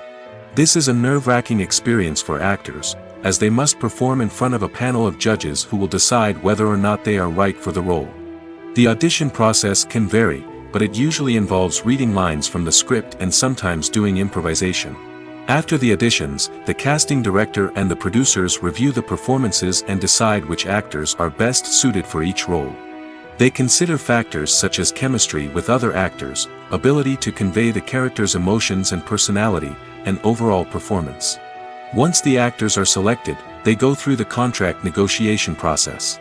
This is a nerve-wracking experience for actors, as they must perform in front of a panel of judges who will decide whether or not they are right for the role. The audition process can vary, but it usually involves reading lines from the script and sometimes doing improvisation. After the auditions, the casting director and the producers review the performances and decide which actors are best suited for each role. They consider factors such as chemistry with other actors, ability to convey the character's emotions and personality, and overall performance. Once the actors are selected, they go through the contract negotiation process.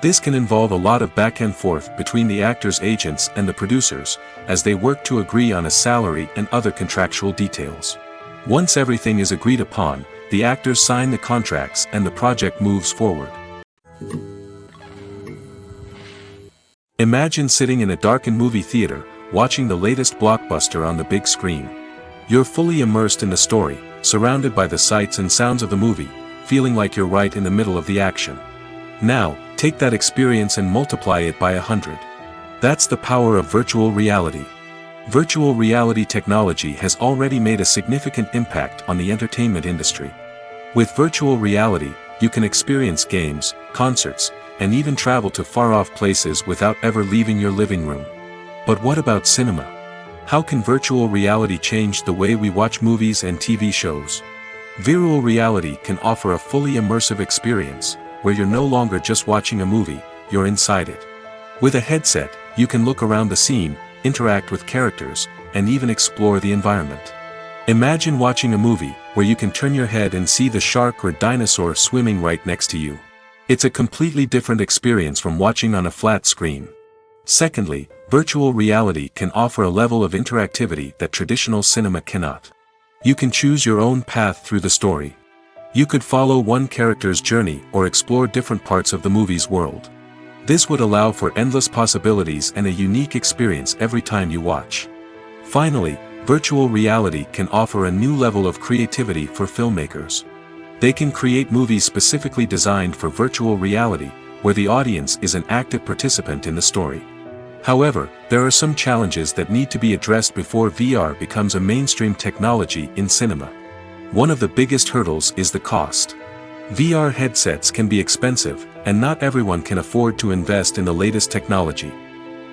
This can involve a lot of back and forth between the actors' agents and the producers, as they work to agree on a salary and other contractual details. Once everything is agreed upon, the actors sign the contracts and the project moves forward. Imagine sitting in a darkened movie theater, watching the latest blockbuster on the big screen. You're fully immersed in the story, surrounded by the sights and sounds of the movie, feeling like you're right in the middle of the action. Now, take that experience and multiply it by 100. That's the power of virtual reality. Virtual reality technology has already made a significant impact on the entertainment industry. With virtual reality, you can experience games, concerts, and even travel to far-off places without ever leaving your living room. But what about cinema? How can virtual reality change the way we watch movies and TV shows? Virtual reality can offer a fully immersive experience, where you're no longer just watching a movie, you're inside it. With a headset, you can look around the scene, interact with characters, and even explore the environment. Imagine watching a movie, where you can turn your head and see the shark or dinosaur swimming right next to you. It's a completely different experience from watching on a flat screen. Secondly, virtual reality can offer a level of interactivity that traditional cinema cannot. You can choose your own path through the story. You could follow one character's journey or explore different parts of the movie's world. This would allow for endless possibilities and a unique experience every time you watch. Finally, virtual reality can offer a new level of creativity for filmmakers. They can create movies specifically designed for virtual reality, where the audience is an active participant in the story. However, there are some challenges that need to be addressed before VR becomes a mainstream technology in cinema. One of the biggest hurdles is the cost. VR headsets can be expensive, and not everyone can afford to invest in the latest technology.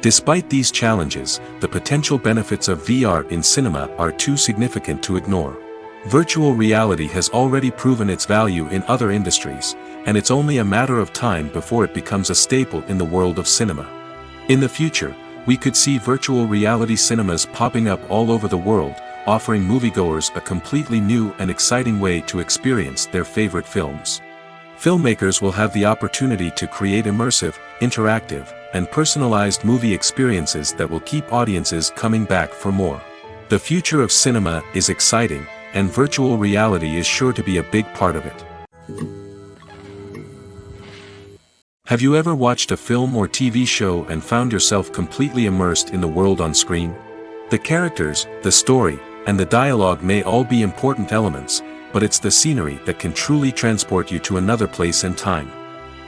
Despite these challenges, the potential benefits of VR in cinema are too significant to ignore. Virtual reality has already proven its value in other industries, and it's only a matter of time before it becomes a staple in the world of cinema. In the future, we could see virtual reality cinemas popping up all over the world, offering moviegoers a completely new and exciting way to experience their favorite films. Filmmakers will have the opportunity to create immersive, interactive, and personalized movie experiences that will keep audiences coming back for more. The future of cinema is exciting, and virtual reality is sure to be a big part of it. Have you ever watched a film or TV show and found yourself completely immersed in the world on screen? The characters, the story, and the dialogue may all be important elements, but it's the scenery that can truly transport you to another place and time.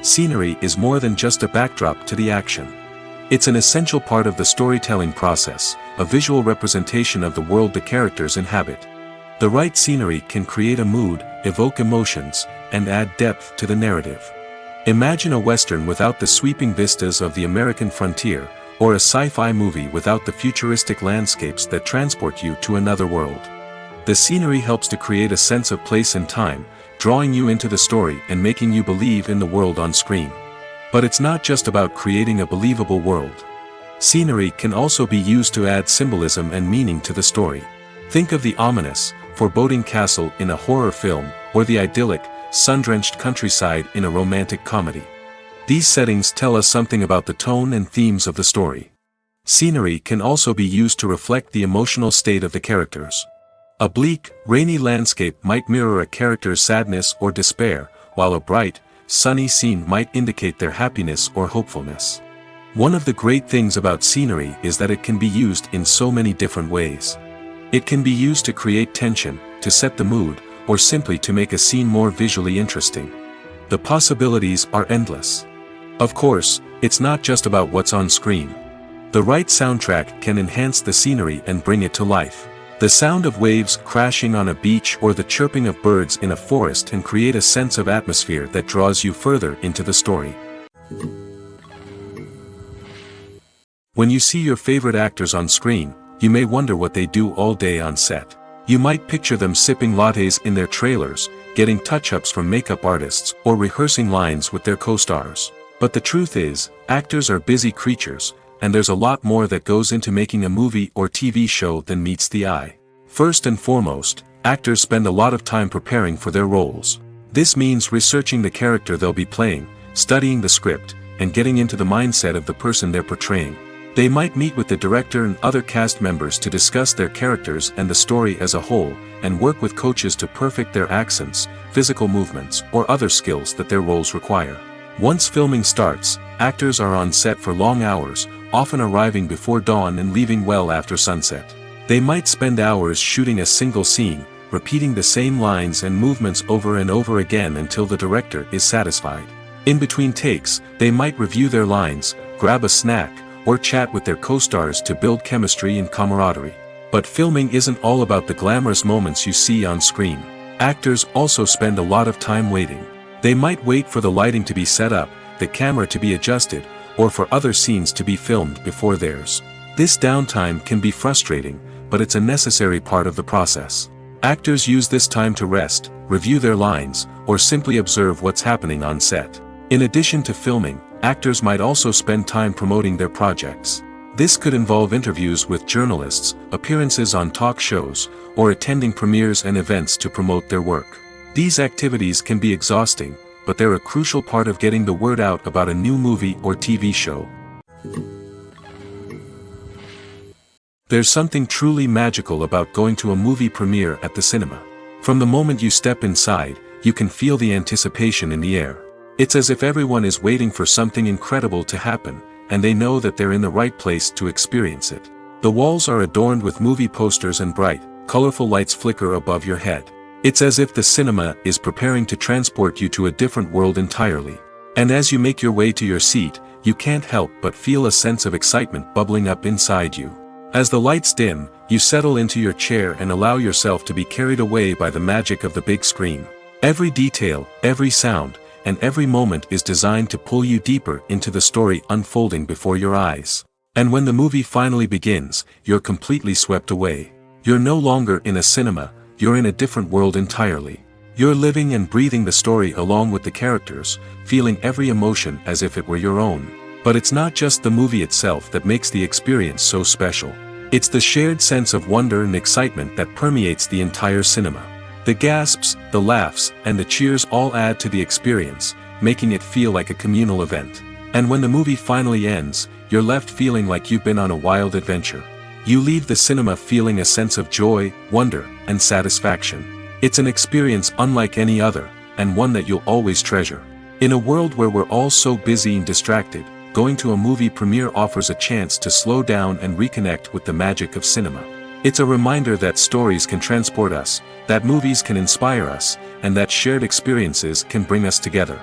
Scenery is more than just a backdrop to the action. It's an essential part of the storytelling process, a visual representation of the world the characters inhabit. The right scenery can create a mood, evoke emotions, and add depth to the narrative. Imagine a Western without the sweeping vistas of the American frontier, or a sci-fi movie without the futuristic landscapes that transport you to another world. The scenery helps to create a sense of place and time, drawing you into the story and making you believe in the world on screen. But it's not just about creating a believable world. Scenery can also be used to add symbolism and meaning to the story. Think of the ominous, foreboding castle in a horror film, or the idyllic, sun-drenched countryside in a romantic comedy. These settings tell us something about the tone and themes of the story. Scenery can also be used to reflect the emotional state of the characters. A bleak, rainy landscape might mirror a character's sadness or despair, while a bright, sunny scene might indicate their happiness or hopefulness. One of the great things about scenery is that it can be used in so many different ways. It can be used to create tension, to set the mood, or simply to make a scene more visually interesting. The possibilities are endless. Of course, it's not just about what's on screen. The right soundtrack can enhance the scenery and bring it to life. The sound of waves crashing on a beach or the chirping of birds in a forest can create a sense of atmosphere that draws you further into the story. When you see your favorite actors on screen, you may wonder what they do all day on set. You might picture them sipping lattes in their trailers, getting touch-ups from makeup artists, or rehearsing lines with their co-stars. But the truth is, actors are busy creatures, and there's a lot more that goes into making a movie or TV show than meets the eye. First and foremost, actors spend a lot of time preparing for their roles. This means researching the character they'll be playing, studying the script, and getting into the mindset of the person they're portraying. They might meet with the director and other cast members to discuss their characters and the story as a whole, and work with coaches to perfect their accents, physical movements, or other skills that their roles require. Once filming starts, actors are on set for long hours, often arriving before dawn and leaving well after sunset. They might spend hours shooting a single scene, repeating the same lines and movements over and over again until the director is satisfied. In between takes, they might review their lines, grab a snack, or chat with their co-stars to build chemistry and camaraderie. But filming isn't all about the glamorous moments you see on screen. Actors also spend a lot of time waiting. They might wait for the lighting to be set up, the camera to be adjusted, or for other scenes to be filmed before theirs. This downtime can be frustrating, but it's a necessary part of the process. Actors use this time to rest, review their lines, or simply observe what's happening on set. In addition to filming, actors might also spend time promoting their projects. This could involve interviews with journalists, appearances on talk shows, or attending premieres and events to promote their work. These activities can be exhausting, but they're a crucial part of getting the word out about a new movie or TV show. There's something truly magical about going to a movie premiere at the cinema. From the moment you step inside, you can feel the anticipation in the air. It's as if everyone is waiting for something incredible to happen, and they know that they're in the right place to experience it. The walls are adorned with movie posters and bright, colorful lights flicker above your head. It's as if the cinema is preparing to transport you to a different world entirely. And as you make your way to your seat, you can't help but feel a sense of excitement bubbling up inside you. As the lights dim, you settle into your chair and allow yourself to be carried away by the magic of the big screen. Every detail, every sound, and every moment is designed to pull you deeper into the story unfolding before your eyes. And when the movie finally begins, you're completely swept away. You're no longer in a cinema, you're in a different world entirely. You're living and breathing the story along with the characters, feeling every emotion as if it were your own. But it's not just the movie itself that makes the experience so special. It's the shared sense of wonder and excitement that permeates the entire cinema. The gasps, the laughs, and the cheers all add to the experience, making it feel like a communal event. And when the movie finally ends, you're left feeling like you've been on a wild adventure. You leave the cinema feeling a sense of joy, wonder, and satisfaction. It's an experience unlike any other, and one that you'll always treasure. In a world where we're all so busy and distracted, going to a movie premiere offers a chance to slow down and reconnect with the magic of cinema. It's a reminder that stories can transport us, that movies can inspire us, and that shared experiences can bring us together.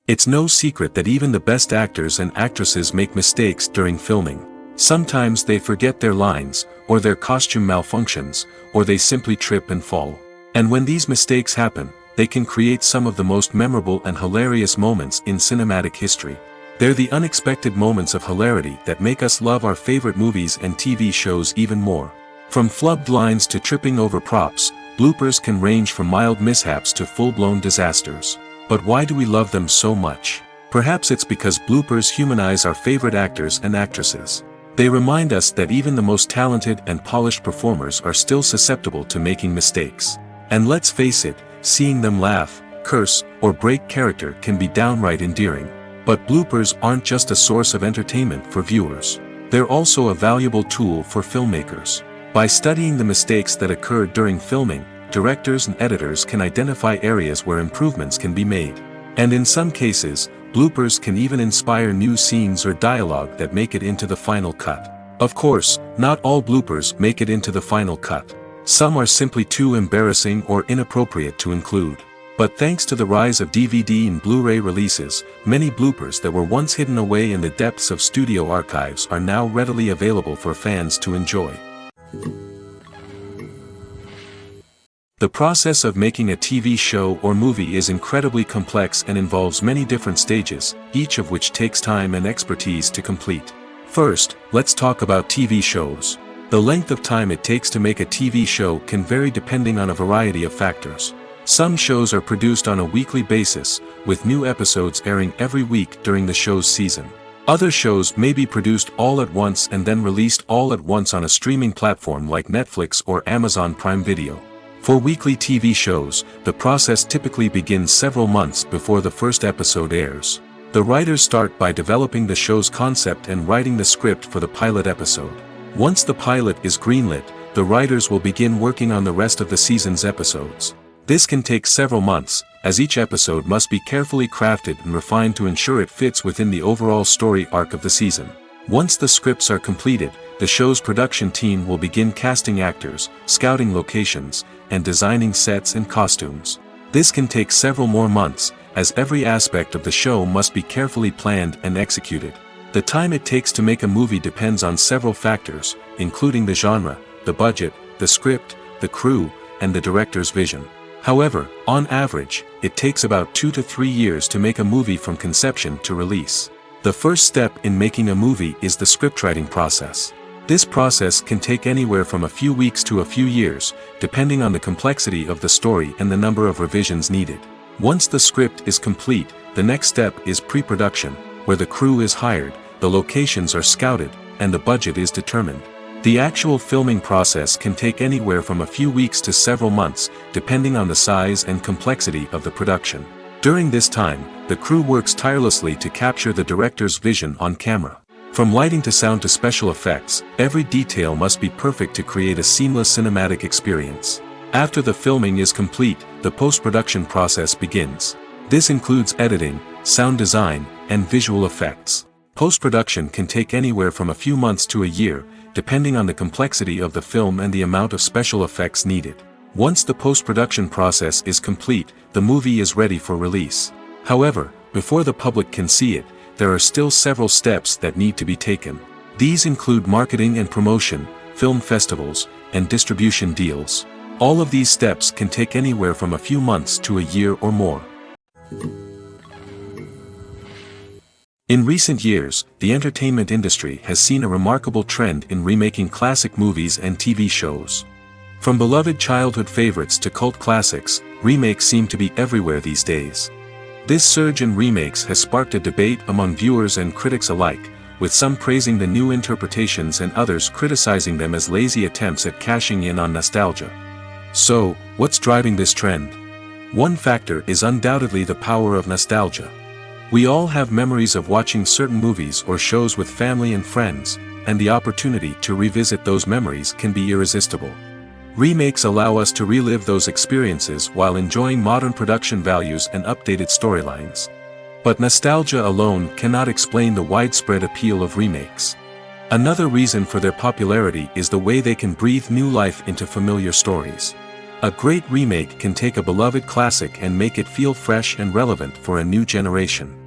It's no secret that even the best actors and actresses make mistakes during filming. Sometimes they forget their lines, or their costume malfunctions, or they simply trip and fall. And when these mistakes happen, they can create some of the most memorable and hilarious moments in cinematic history. They're the unexpected moments of hilarity that make us love our favorite movies and TV shows even more. From flubbed lines to tripping over props, bloopers can range from mild mishaps to full-blown disasters. But why do we love them so much? Perhaps it's because bloopers humanize our favorite actors and actresses. They remind us that even the most talented and polished performers are still susceptible to making mistakes. And let's face it, seeing them laugh, curse, or break character can be downright endearing. But bloopers aren't just a source of entertainment for viewers. They're also a valuable tool for filmmakers. By studying the mistakes that occurred during filming, directors and editors can identify areas where improvements can be made. And in some cases, bloopers can even inspire new scenes or dialogue that make it into the final cut. Of course, not all bloopers make it into the final cut. Some are simply too embarrassing or inappropriate to include. But thanks to the rise of DVD and Blu-ray releases, many bloopers that were once hidden away in the depths of studio archives are now readily available for fans to enjoy. The process of making a TV show or movie is incredibly complex and involves many different stages, each of which takes time and expertise to complete. First, let's talk about TV shows. The length of time it takes to make a TV show can vary depending on a variety of factors. Some shows are produced on a weekly basis, with new episodes airing every week during the show's season. Other shows may be produced all at once and then released all at once on a streaming platform like Netflix or Amazon Prime Video. For weekly TV shows, the process typically begins several months before the first episode airs. The writers start by developing the show's concept and writing the script for the pilot episode. Once the pilot is greenlit, the writers will begin working on the rest of the season's episodes. This can take several months, as each episode must be carefully crafted and refined to ensure it fits within the overall story arc of the season. Once the scripts are completed, the show's production team will begin casting actors, scouting locations, and designing sets and costumes. This can take several more months, as every aspect of the show must be carefully planned and executed. The time it takes to make a movie depends on several factors, including the genre, the budget, the script, the crew, and the director's vision. However, on average, it takes about 2 to 3 years to make a movie from conception to release. The first step in making a movie is the scriptwriting process. This process can take anywhere from a few weeks to a few years, depending on the complexity of the story and the number of revisions needed. Once the script is complete, the next step is pre-production, where the crew is hired, the locations are scouted, and the budget is determined. The actual filming process can take anywhere from a few weeks to several months, depending on the size and complexity of the production. During this time, the crew works tirelessly to capture the director's vision on camera. From lighting to sound to special effects, every detail must be perfect to create a seamless cinematic experience. After the filming is complete, the post-production process begins. This includes editing, sound design, and visual effects. Post-production can take anywhere from a few months to a year, depending on the complexity of the film and the amount of special effects needed. Once the post-production process is complete, the movie is ready for release. However, before the public can see it, there are still several steps that need to be taken. These include marketing and promotion, film festivals, and distribution deals. All of these steps can take anywhere from a few months to a year or more. In recent years, the entertainment industry has seen a remarkable trend in remaking classic movies and TV shows. From beloved childhood favorites to cult classics, remakes seem to be everywhere these days. This surge in remakes has sparked a debate among viewers and critics alike, with some praising the new interpretations and others criticizing them as lazy attempts at cashing in on nostalgia. So, what's driving this trend? One factor is undoubtedly the power of nostalgia. We all have memories of watching certain movies or shows with family and friends, and the opportunity to revisit those memories can be irresistible. Remakes allow us to relive those experiences while enjoying modern production values and updated storylines. But nostalgia alone cannot explain the widespread appeal of remakes. Another reason for their popularity is the way they can breathe new life into familiar stories. A great remake can take a beloved classic and make it feel fresh and relevant for a new generation.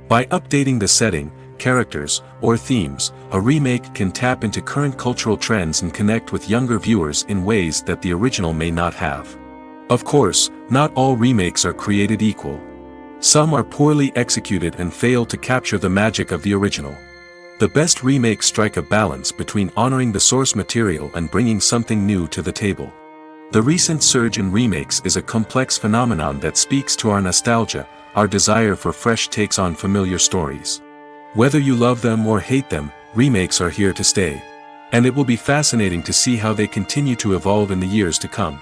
By updating the setting, characters, or themes, a remake can tap into current cultural trends and connect with younger viewers in ways that the original may not have. Of course, not all remakes are created equal. Some are poorly executed and fail to capture the magic of the original. The best remakes strike a balance between honoring the source material and bringing something new to the table. The recent surge in remakes is a complex phenomenon that speaks to our nostalgia, our desire for fresh takes on familiar stories. Whether you love them or hate them, remakes are here to stay. And it will be fascinating to see how they continue to evolve in the years to come.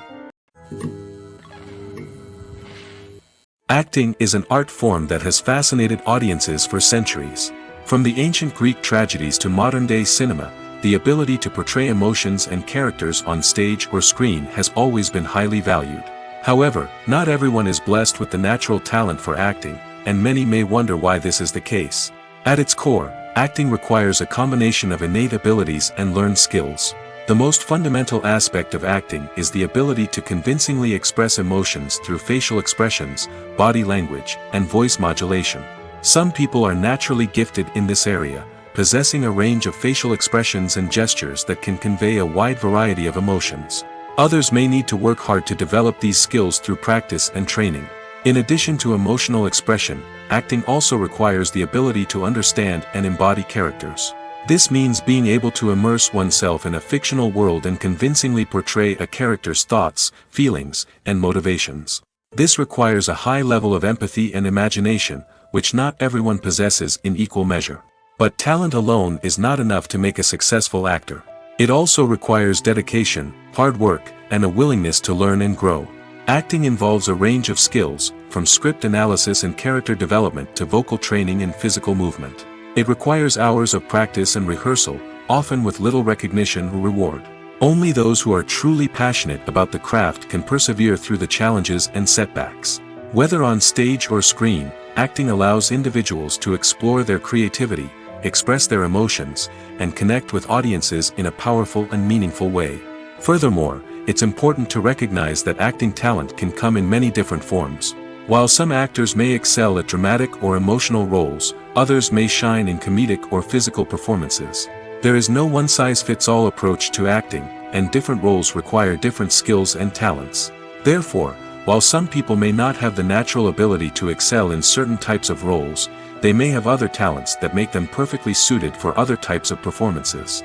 Acting is an art form that has fascinated audiences for centuries. From the ancient Greek tragedies to modern-day cinema, the ability to portray emotions and characters on stage or screen has always been highly valued. However, not everyone is blessed with the natural talent for acting, and many may wonder why this is the case. At its core, acting requires a combination of innate abilities and learned skills. The most fundamental aspect of acting is the ability to convincingly express emotions through facial expressions, body language, and voice modulation. Some people are naturally gifted in this area, possessing a range of facial expressions and gestures that can convey a wide variety of emotions. Others may need to work hard to develop these skills through practice and training. In addition to emotional expression, acting also requires the ability to understand and embody characters. This means being able to immerse oneself in a fictional world and convincingly portray a character's thoughts, feelings, and motivations. This requires a high level of empathy and imagination, which not everyone possesses in equal measure. But talent alone is not enough to make a successful actor. It also requires dedication, hard work, and a willingness to learn and grow. Acting involves a range of skills, from script analysis and character development to vocal training and physical movement. It requires hours of practice and rehearsal, often with little recognition or reward. Only those who are truly passionate about the craft can persevere through the challenges and setbacks. Whether on stage or screen, acting allows individuals to explore their creativity, express their emotions, and connect with audiences in a powerful and meaningful way. Furthermore, it's important to recognize that acting talent can come in many different forms. While some actors may excel at dramatic or emotional roles, others may shine in comedic or physical performances. There is no one-size-fits-all approach to acting, and different roles require different skills and talents. Therefore, while some people may not have the natural ability to excel in certain types of roles, they may have other talents that make them perfectly suited for other types of performances.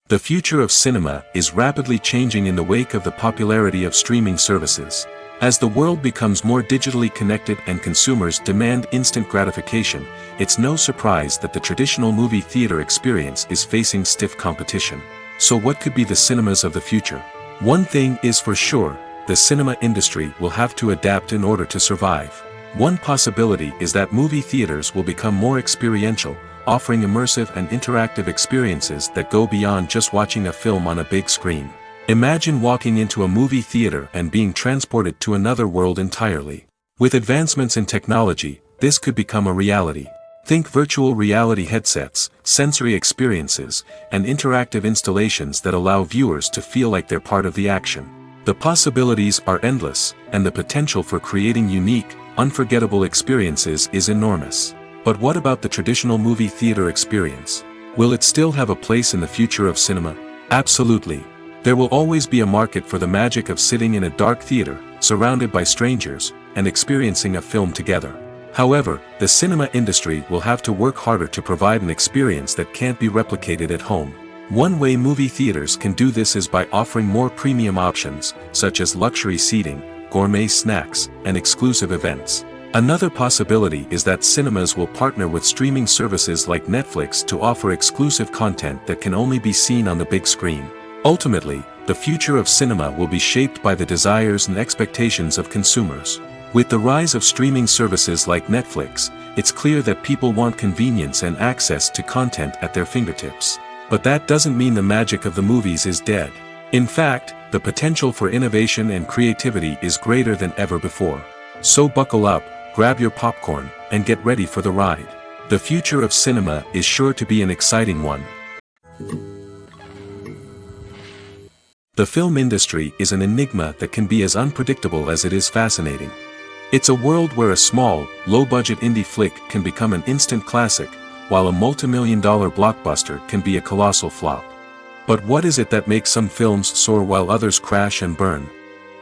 The future of cinema is rapidly changing in the wake of the popularity of streaming services. As the world becomes more digitally connected and consumers demand instant gratification, it's no surprise that the traditional movie theater experience is facing stiff competition. So what could be the cinemas of the future? One thing is for sure, the cinema industry will have to adapt in order to survive. One possibility is that movie theaters will become more experiential, offering immersive and interactive experiences that go beyond just watching a film on a big screen. Imagine walking into a movie theater and being transported to another world entirely. With advancements in technology, this could become a reality. Think virtual reality headsets, sensory experiences, and interactive installations that allow viewers to feel like they're part of the action. The possibilities are endless, and the potential for creating unique, unforgettable experiences is enormous. But what about the traditional movie theater experience? Will it still have a place in the future of cinema? Absolutely. There will always be a market for the magic of sitting in a dark theater, surrounded by strangers, and experiencing a film together. However, the cinema industry will have to work harder to provide an experience that can't be replicated at home. One way movie theaters can do this is by offering more premium options, such as luxury seating, gourmet snacks, and exclusive events. Another possibility is that cinemas will partner with streaming services like Netflix to offer exclusive content that can only be seen on the big screen. Ultimately, the future of cinema will be shaped by the desires and expectations of consumers. With the rise of streaming services like Netflix, it's clear that people want convenience and access to content at their fingertips. But that doesn't mean the magic of the movies is dead. In fact, the potential for innovation and creativity is greater than ever before. So buckle up, grab your popcorn, and get ready for the ride. The future of cinema is sure to be an exciting one. The film industry is an enigma that can be as unpredictable as it is fascinating. It's a world where a small, low-budget indie flick can become an instant classic, while a multi-million-dollar blockbuster can be a colossal flop. But what is it that makes some films soar while others crash and burn?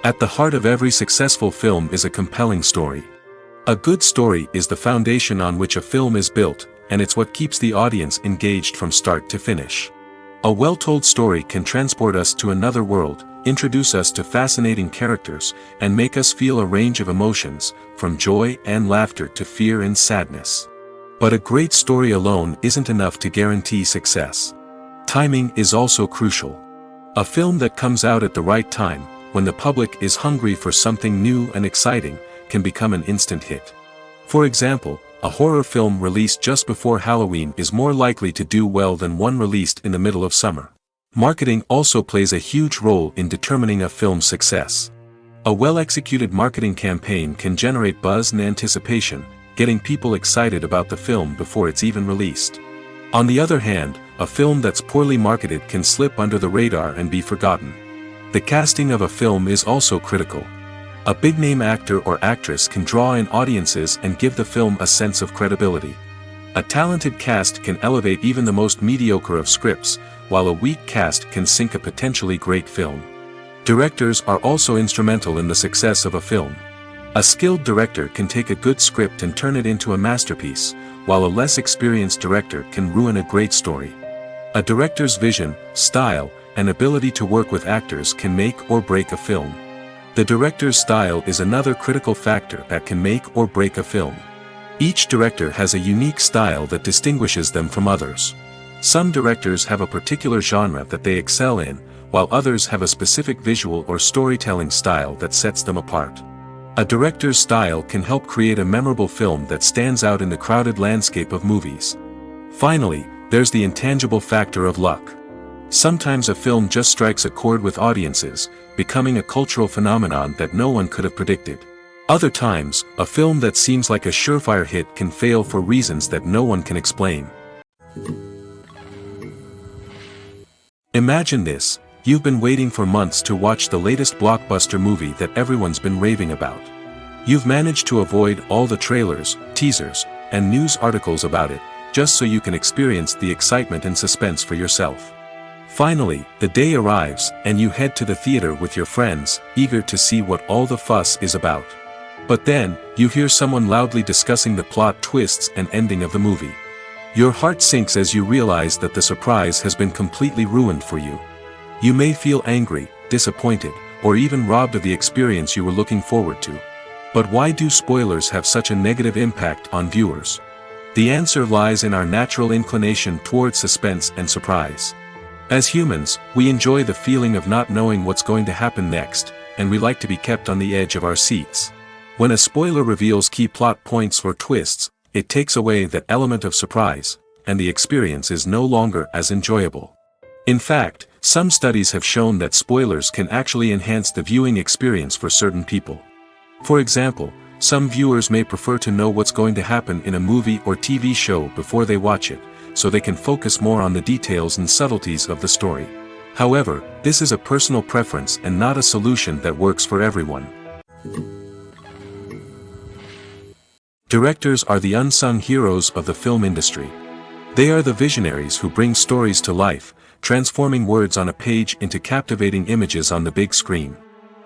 At the heart of every successful film is a compelling story. A good story is the foundation on which a film is built, and it's what keeps the audience engaged from start to finish. A well-told story can transport us to another world, introduce us to fascinating characters, and make us feel a range of emotions, from joy and laughter to fear and sadness. But a great story alone isn't enough to guarantee success. Timing is also crucial. A film that comes out at the right time, when the public is hungry for something new and exciting, can become an instant hit. For example, a horror film released just before Halloween is more likely to do well than one released in the middle of summer. Marketing also plays a huge role in determining a film's success. A well-executed marketing campaign can generate buzz and anticipation, getting people excited about the film before it's even released. On the other hand, a film that's poorly marketed can slip under the radar and be forgotten. The casting of a film is also critical. A big-name actor or actress can draw in audiences and give the film a sense of credibility. A talented cast can elevate even the most mediocre of scripts, while a weak cast can sink a potentially great film. Directors are also instrumental in the success of a film. A skilled director can take a good script and turn it into a masterpiece, while a less experienced director can ruin a great story. A director's vision, style, and ability to work with actors can make or break a film. The director's style is another critical factor that can make or break a film. Each director has a unique style that distinguishes them from others. Some directors have a particular genre that they excel in, while others have a specific visual or storytelling style that sets them apart. A director's style can help create a memorable film that stands out in the crowded landscape of movies. Finally, there's the intangible factor of luck. Sometimes a film just strikes a chord with audiences, becoming a cultural phenomenon that no one could have predicted. Other times, a film that seems like a surefire hit can fail for reasons that no one can explain. Imagine this: you've been waiting for months to watch the latest blockbuster movie that everyone's been raving about. You've managed to avoid all the trailers, teasers, and news articles about it, just so you can experience the excitement and suspense for yourself. Finally, the day arrives, and you head to the theater with your friends, eager to see what all the fuss is about. But then, you hear someone loudly discussing the plot twists and ending of the movie. Your heart sinks as you realize that the surprise has been completely ruined for you. You may feel angry, disappointed, or even robbed of the experience you were looking forward to. But why do spoilers have such a negative impact on viewers? The answer lies in our natural inclination toward suspense and surprise. As humans, we enjoy the feeling of not knowing what's going to happen next, and we like to be kept on the edge of our seats. When a spoiler reveals key plot points or twists, it takes away that element of surprise, and the experience is no longer as enjoyable. In fact, some studies have shown that spoilers can actually enhance the viewing experience for certain people. For example, some viewers may prefer to know what's going to happen in a movie or TV show before they watch it, so they can focus more on the details and subtleties of the story. However, this is a personal preference and not a solution that works for everyone. Directors are the unsung heroes of the film industry. They are the visionaries who bring stories to life, transforming words on a page into captivating images on the big screen.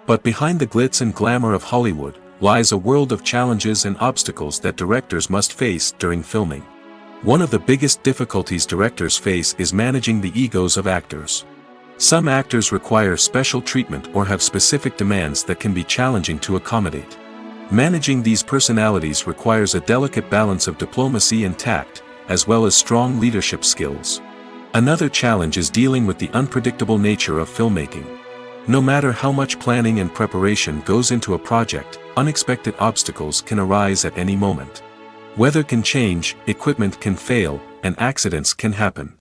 But behind the glitz and glamour of Hollywood, lies a world of challenges and obstacles that directors must face during filming. One of the biggest difficulties directors face is managing the egos of actors. Some actors require special treatment or have specific demands that can be challenging to accommodate. Managing these personalities requires a delicate balance of diplomacy and tact, as well as strong leadership skills. Another challenge is dealing with the unpredictable nature of filmmaking. No matter how much planning and preparation goes into a project, unexpected obstacles can arise at any moment. Weather can change, equipment can fail, and accidents can happen.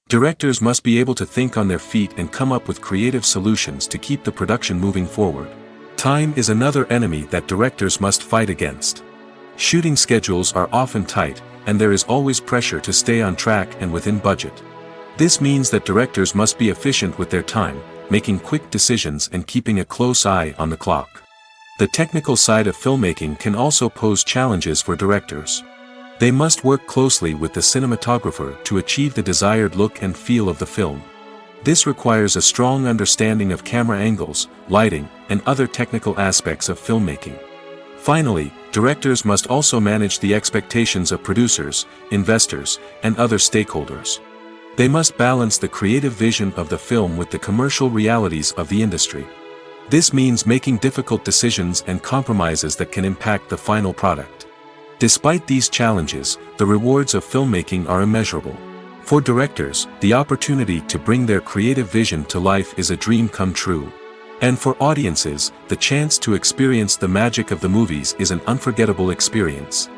Directors must be able to think on their feet and come up with creative solutions to keep the production moving forward. Time is another enemy that directors must fight against. Shooting schedules are often tight, and there is always pressure to stay on track and within budget. This means that directors must be efficient with their time, making quick decisions and keeping a close eye on the clock. The technical side of filmmaking can also pose challenges for directors. They must work closely with the cinematographer to achieve the desired look and feel of the film. This requires a strong understanding of camera angles, lighting, and other technical aspects of filmmaking. Finally, directors must also manage the expectations of producers, investors, and other stakeholders. They must balance the creative vision of the film with the commercial realities of the industry. This means making difficult decisions and compromises that can impact the final product. Despite these challenges, the rewards of filmmaking are immeasurable. For directors, the opportunity to bring their creative vision to life is a dream come true. And for audiences, the chance to experience the magic of the movies is an unforgettable experience.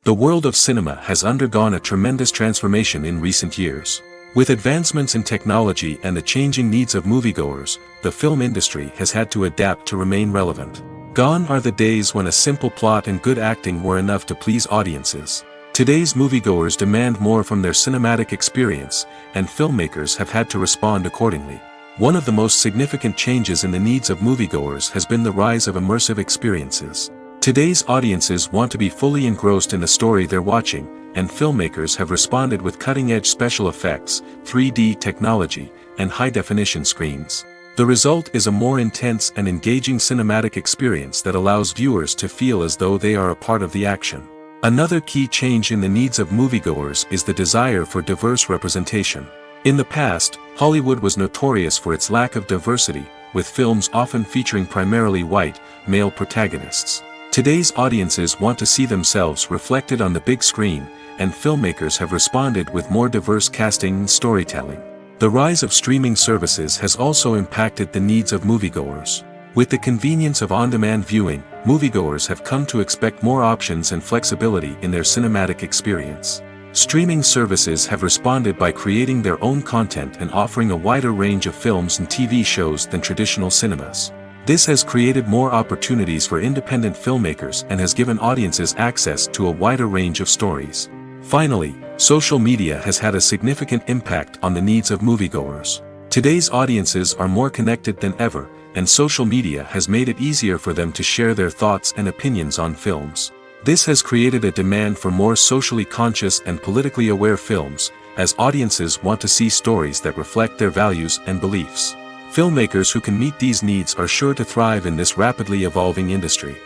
The world of cinema has undergone a tremendous transformation in recent years. With advancements in technology and the changing needs of moviegoers, the film industry has had to adapt to remain relevant. Gone are the days when a simple plot and good acting were enough to please audiences. Today's moviegoers demand more from their cinematic experience, and filmmakers have had to respond accordingly. One of the most significant changes in the needs of moviegoers has been the rise of immersive experiences. Today's audiences want to be fully engrossed in the story they're watching, and filmmakers have responded with cutting-edge special effects, 3D technology, and high-definition screens. The result is a more intense and engaging cinematic experience that allows viewers to feel as though they are a part of the action. Another key change in the needs of moviegoers is the desire for diverse representation. In the past, Hollywood was notorious for its lack of diversity, with films often featuring primarily white, male protagonists. Today's audiences want to see themselves reflected on the big screen, and filmmakers have responded with more diverse casting and storytelling. The rise of streaming services has also impacted the needs of moviegoers. With the convenience of on-demand viewing, moviegoers have come to expect more options and flexibility in their cinematic experience. Streaming services have responded by creating their own content and offering a wider range of films and TV shows than traditional cinemas. This has created more opportunities for independent filmmakers and has given audiences access to a wider range of stories. Finally, social media has had a significant impact on the needs of moviegoers. Today's audiences are more connected than ever, and social media has made it easier for them to share their thoughts and opinions on films. This has created a demand for more socially conscious and politically aware films, as audiences want to see stories that reflect their values and beliefs. Filmmakers who can meet these needs are sure to thrive in this rapidly evolving industry.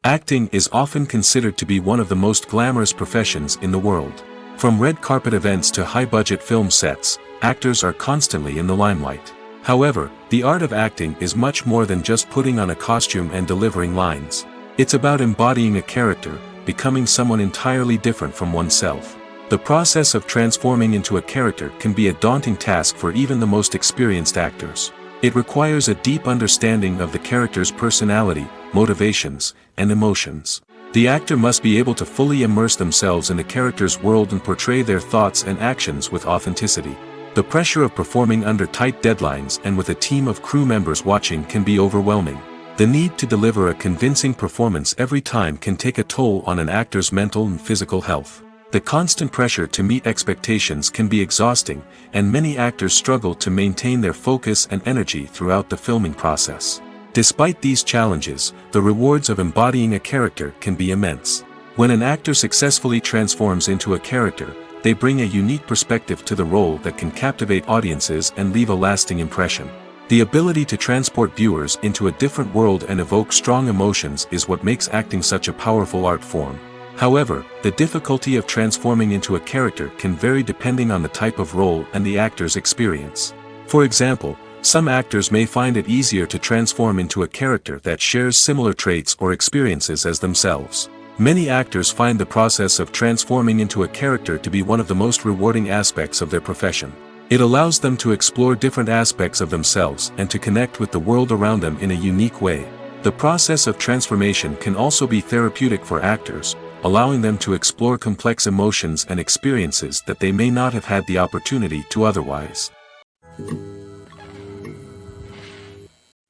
Acting is often considered to be one of the most glamorous professions in the world. From red carpet events to high-budget film sets, actors are constantly in the limelight. However, the art of acting is much more than just putting on a costume and delivering lines. It's about embodying a character, becoming someone entirely different from oneself. The process of transforming into a character can be a daunting task for even the most experienced actors. It requires a deep understanding of the character's personality, motivations, and emotions. The actor must be able to fully immerse themselves in the character's world and portray their thoughts and actions with authenticity. The pressure of performing under tight deadlines and with a team of crew members watching can be overwhelming. The need to deliver a convincing performance every time can take a toll on an actor's mental and physical health. The constant pressure to meet expectations can be exhausting, and many actors struggle to maintain their focus and energy throughout the filming process. Despite these challenges, the rewards of embodying a character can be immense. When an actor successfully transforms into a character, they bring a unique perspective to the role that can captivate audiences and leave a lasting impression. The ability to transport viewers into a different world and evoke strong emotions is what makes acting such a powerful art form. However, the difficulty of transforming into a character can vary depending on the type of role and the actor's experience. For example, some actors may find it easier to transform into a character that shares similar traits or experiences as themselves. Many actors find the process of transforming into a character to be one of the most rewarding aspects of their profession. It allows them to explore different aspects of themselves and to connect with the world around them in a unique way. The process of transformation can also be therapeutic for actors, allowing them to explore complex emotions and experiences that they may not have had the opportunity to otherwise.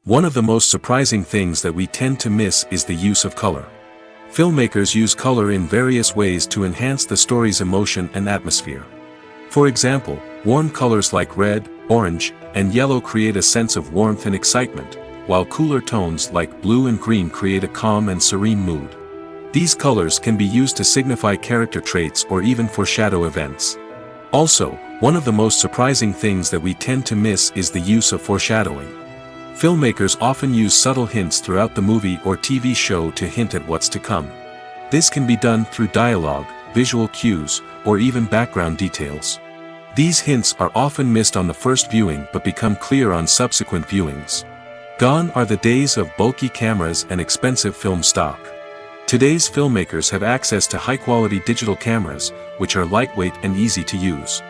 One of the most surprising things that we tend to miss is the use of color. Filmmakers use color in various ways to enhance the story's emotion and atmosphere. For example, warm colors like red, orange, and yellow create a sense of warmth and excitement, while cooler tones like blue and green create a calm and serene mood. These colors can be used to signify character traits or even foreshadow events. Also, one of the most surprising things that we tend to miss is the use of foreshadowing. Filmmakers often use subtle hints throughout the movie or TV show to hint at what's to come. This can be done through dialogue, visual cues, or even background details. These hints are often missed on the first viewing but become clear on subsequent viewings. Gone are the days of bulky cameras and expensive film stock. Today's filmmakers have access to high-quality digital cameras, which are lightweight and easy to use.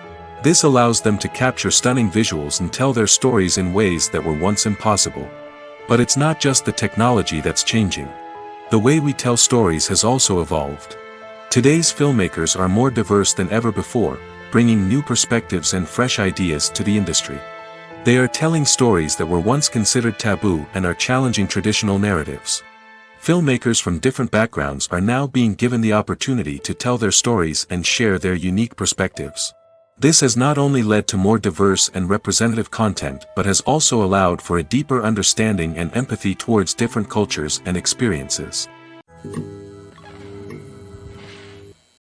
This allows them to capture stunning visuals and tell their stories in ways that were once impossible. But it's not just the technology that's changing. The way we tell stories has also evolved. Today's filmmakers are more diverse than ever before, bringing new perspectives and fresh ideas to the industry. They are telling stories that were once considered taboo and are challenging traditional narratives. Filmmakers from different backgrounds are now being given the opportunity to tell their stories and share their unique perspectives. This has not only led to more diverse and representative content but has also allowed for a deeper understanding and empathy towards different cultures and experiences.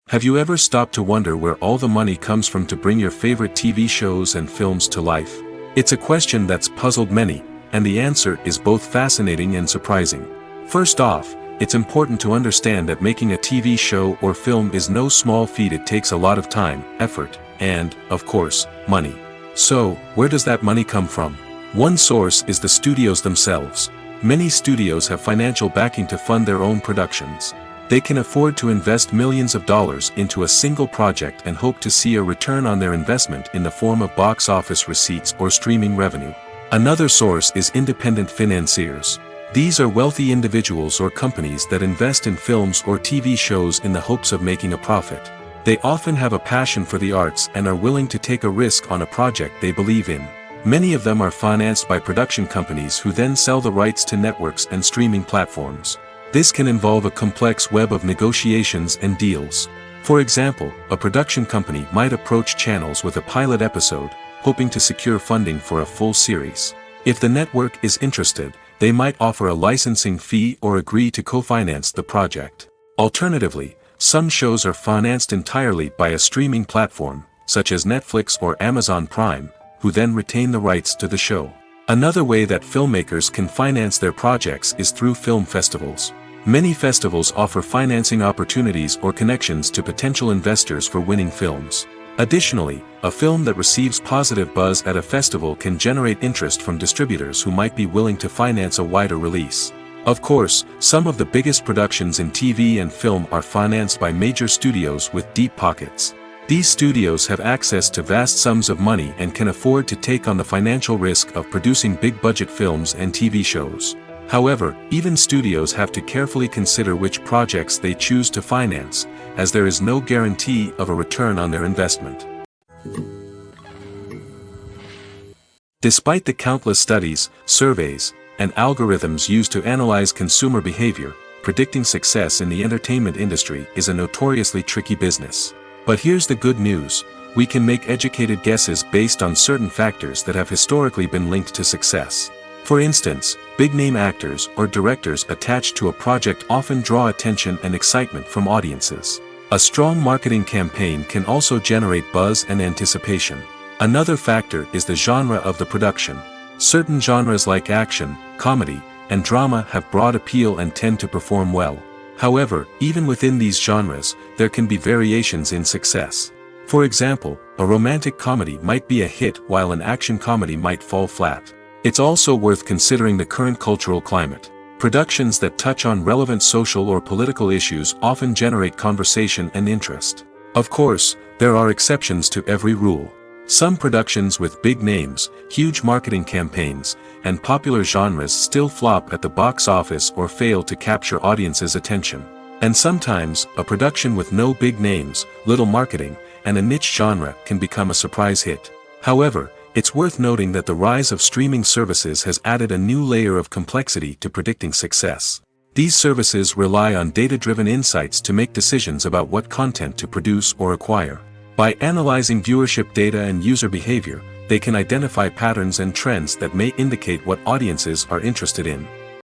Have you ever stopped to wonder where all the money comes from to bring your favorite TV shows and films to life? It's a question that's puzzled many, and the answer is both fascinating and surprising. First off, it's important to understand that making a TV show or film is no small feat. It takes a lot of time, effort, and, of course, money. So, where does that money come from? One source is the studios themselves. Many studios have financial backing to fund their own productions. They can afford to invest millions of dollars into a single project and hope to see a return on their investment in the form of box office receipts or streaming revenue. Another source is independent financiers. These are wealthy individuals or companies that invest in films or TV shows in the hopes of making a profit. They often have a passion for the arts and are willing to take a risk on a project they believe in. Many of them are financed by production companies who then sell the rights to networks and streaming platforms. This can involve a complex web of negotiations and deals. For example, a production company might approach channels with a pilot episode, hoping to secure funding for a full series. If the network is interested, they might offer a licensing fee or agree to co-finance the project. Alternatively, some shows are financed entirely by a streaming platform, such as Netflix or Amazon Prime, who then retain the rights to the show. Another way that filmmakers can finance their projects is through film festivals. Many festivals offer financing opportunities or connections to potential investors for winning films. Additionally, a film that receives positive buzz at a festival can generate interest from distributors who might be willing to finance a wider release. Of course, some of the biggest productions in TV and film are financed by major studios with deep pockets. These studios have access to vast sums of money and can afford to take on the financial risk of producing big-budget films and TV shows. However, even studios have to carefully consider which projects they choose to finance, as there is no guarantee of a return on their investment. Despite the countless studies, surveys, and algorithms used to analyze consumer behavior, predicting success in the entertainment industry is a notoriously tricky business. But here's the good news: we can make educated guesses based on certain factors that have historically been linked to success. For instance, big-name actors or directors attached to a project often draw attention and excitement from audiences. A strong marketing campaign can also generate buzz and anticipation. Another factor is the genre of the production. Certain genres like action, comedy, and drama have broad appeal and tend to perform well. However, even within these genres, there can be variations in success. For example, a romantic comedy might be a hit while an action comedy might fall flat. It's also worth considering the current cultural climate. Productions that touch on relevant social or political issues often generate conversation and interest. Of course, there are exceptions to every rule. Some productions with big names, huge marketing campaigns, and popular genres still flop at the box office or fail to capture audiences' attention. And sometimes, a production with no big names, little marketing, and a niche genre can become a surprise hit. However, it's worth noting that the rise of streaming services has added a new layer of complexity to predicting success. These services rely on data-driven insights to make decisions about what content to produce or acquire. By analyzing viewership data and user behavior, they can identify patterns and trends that may indicate what audiences are interested in.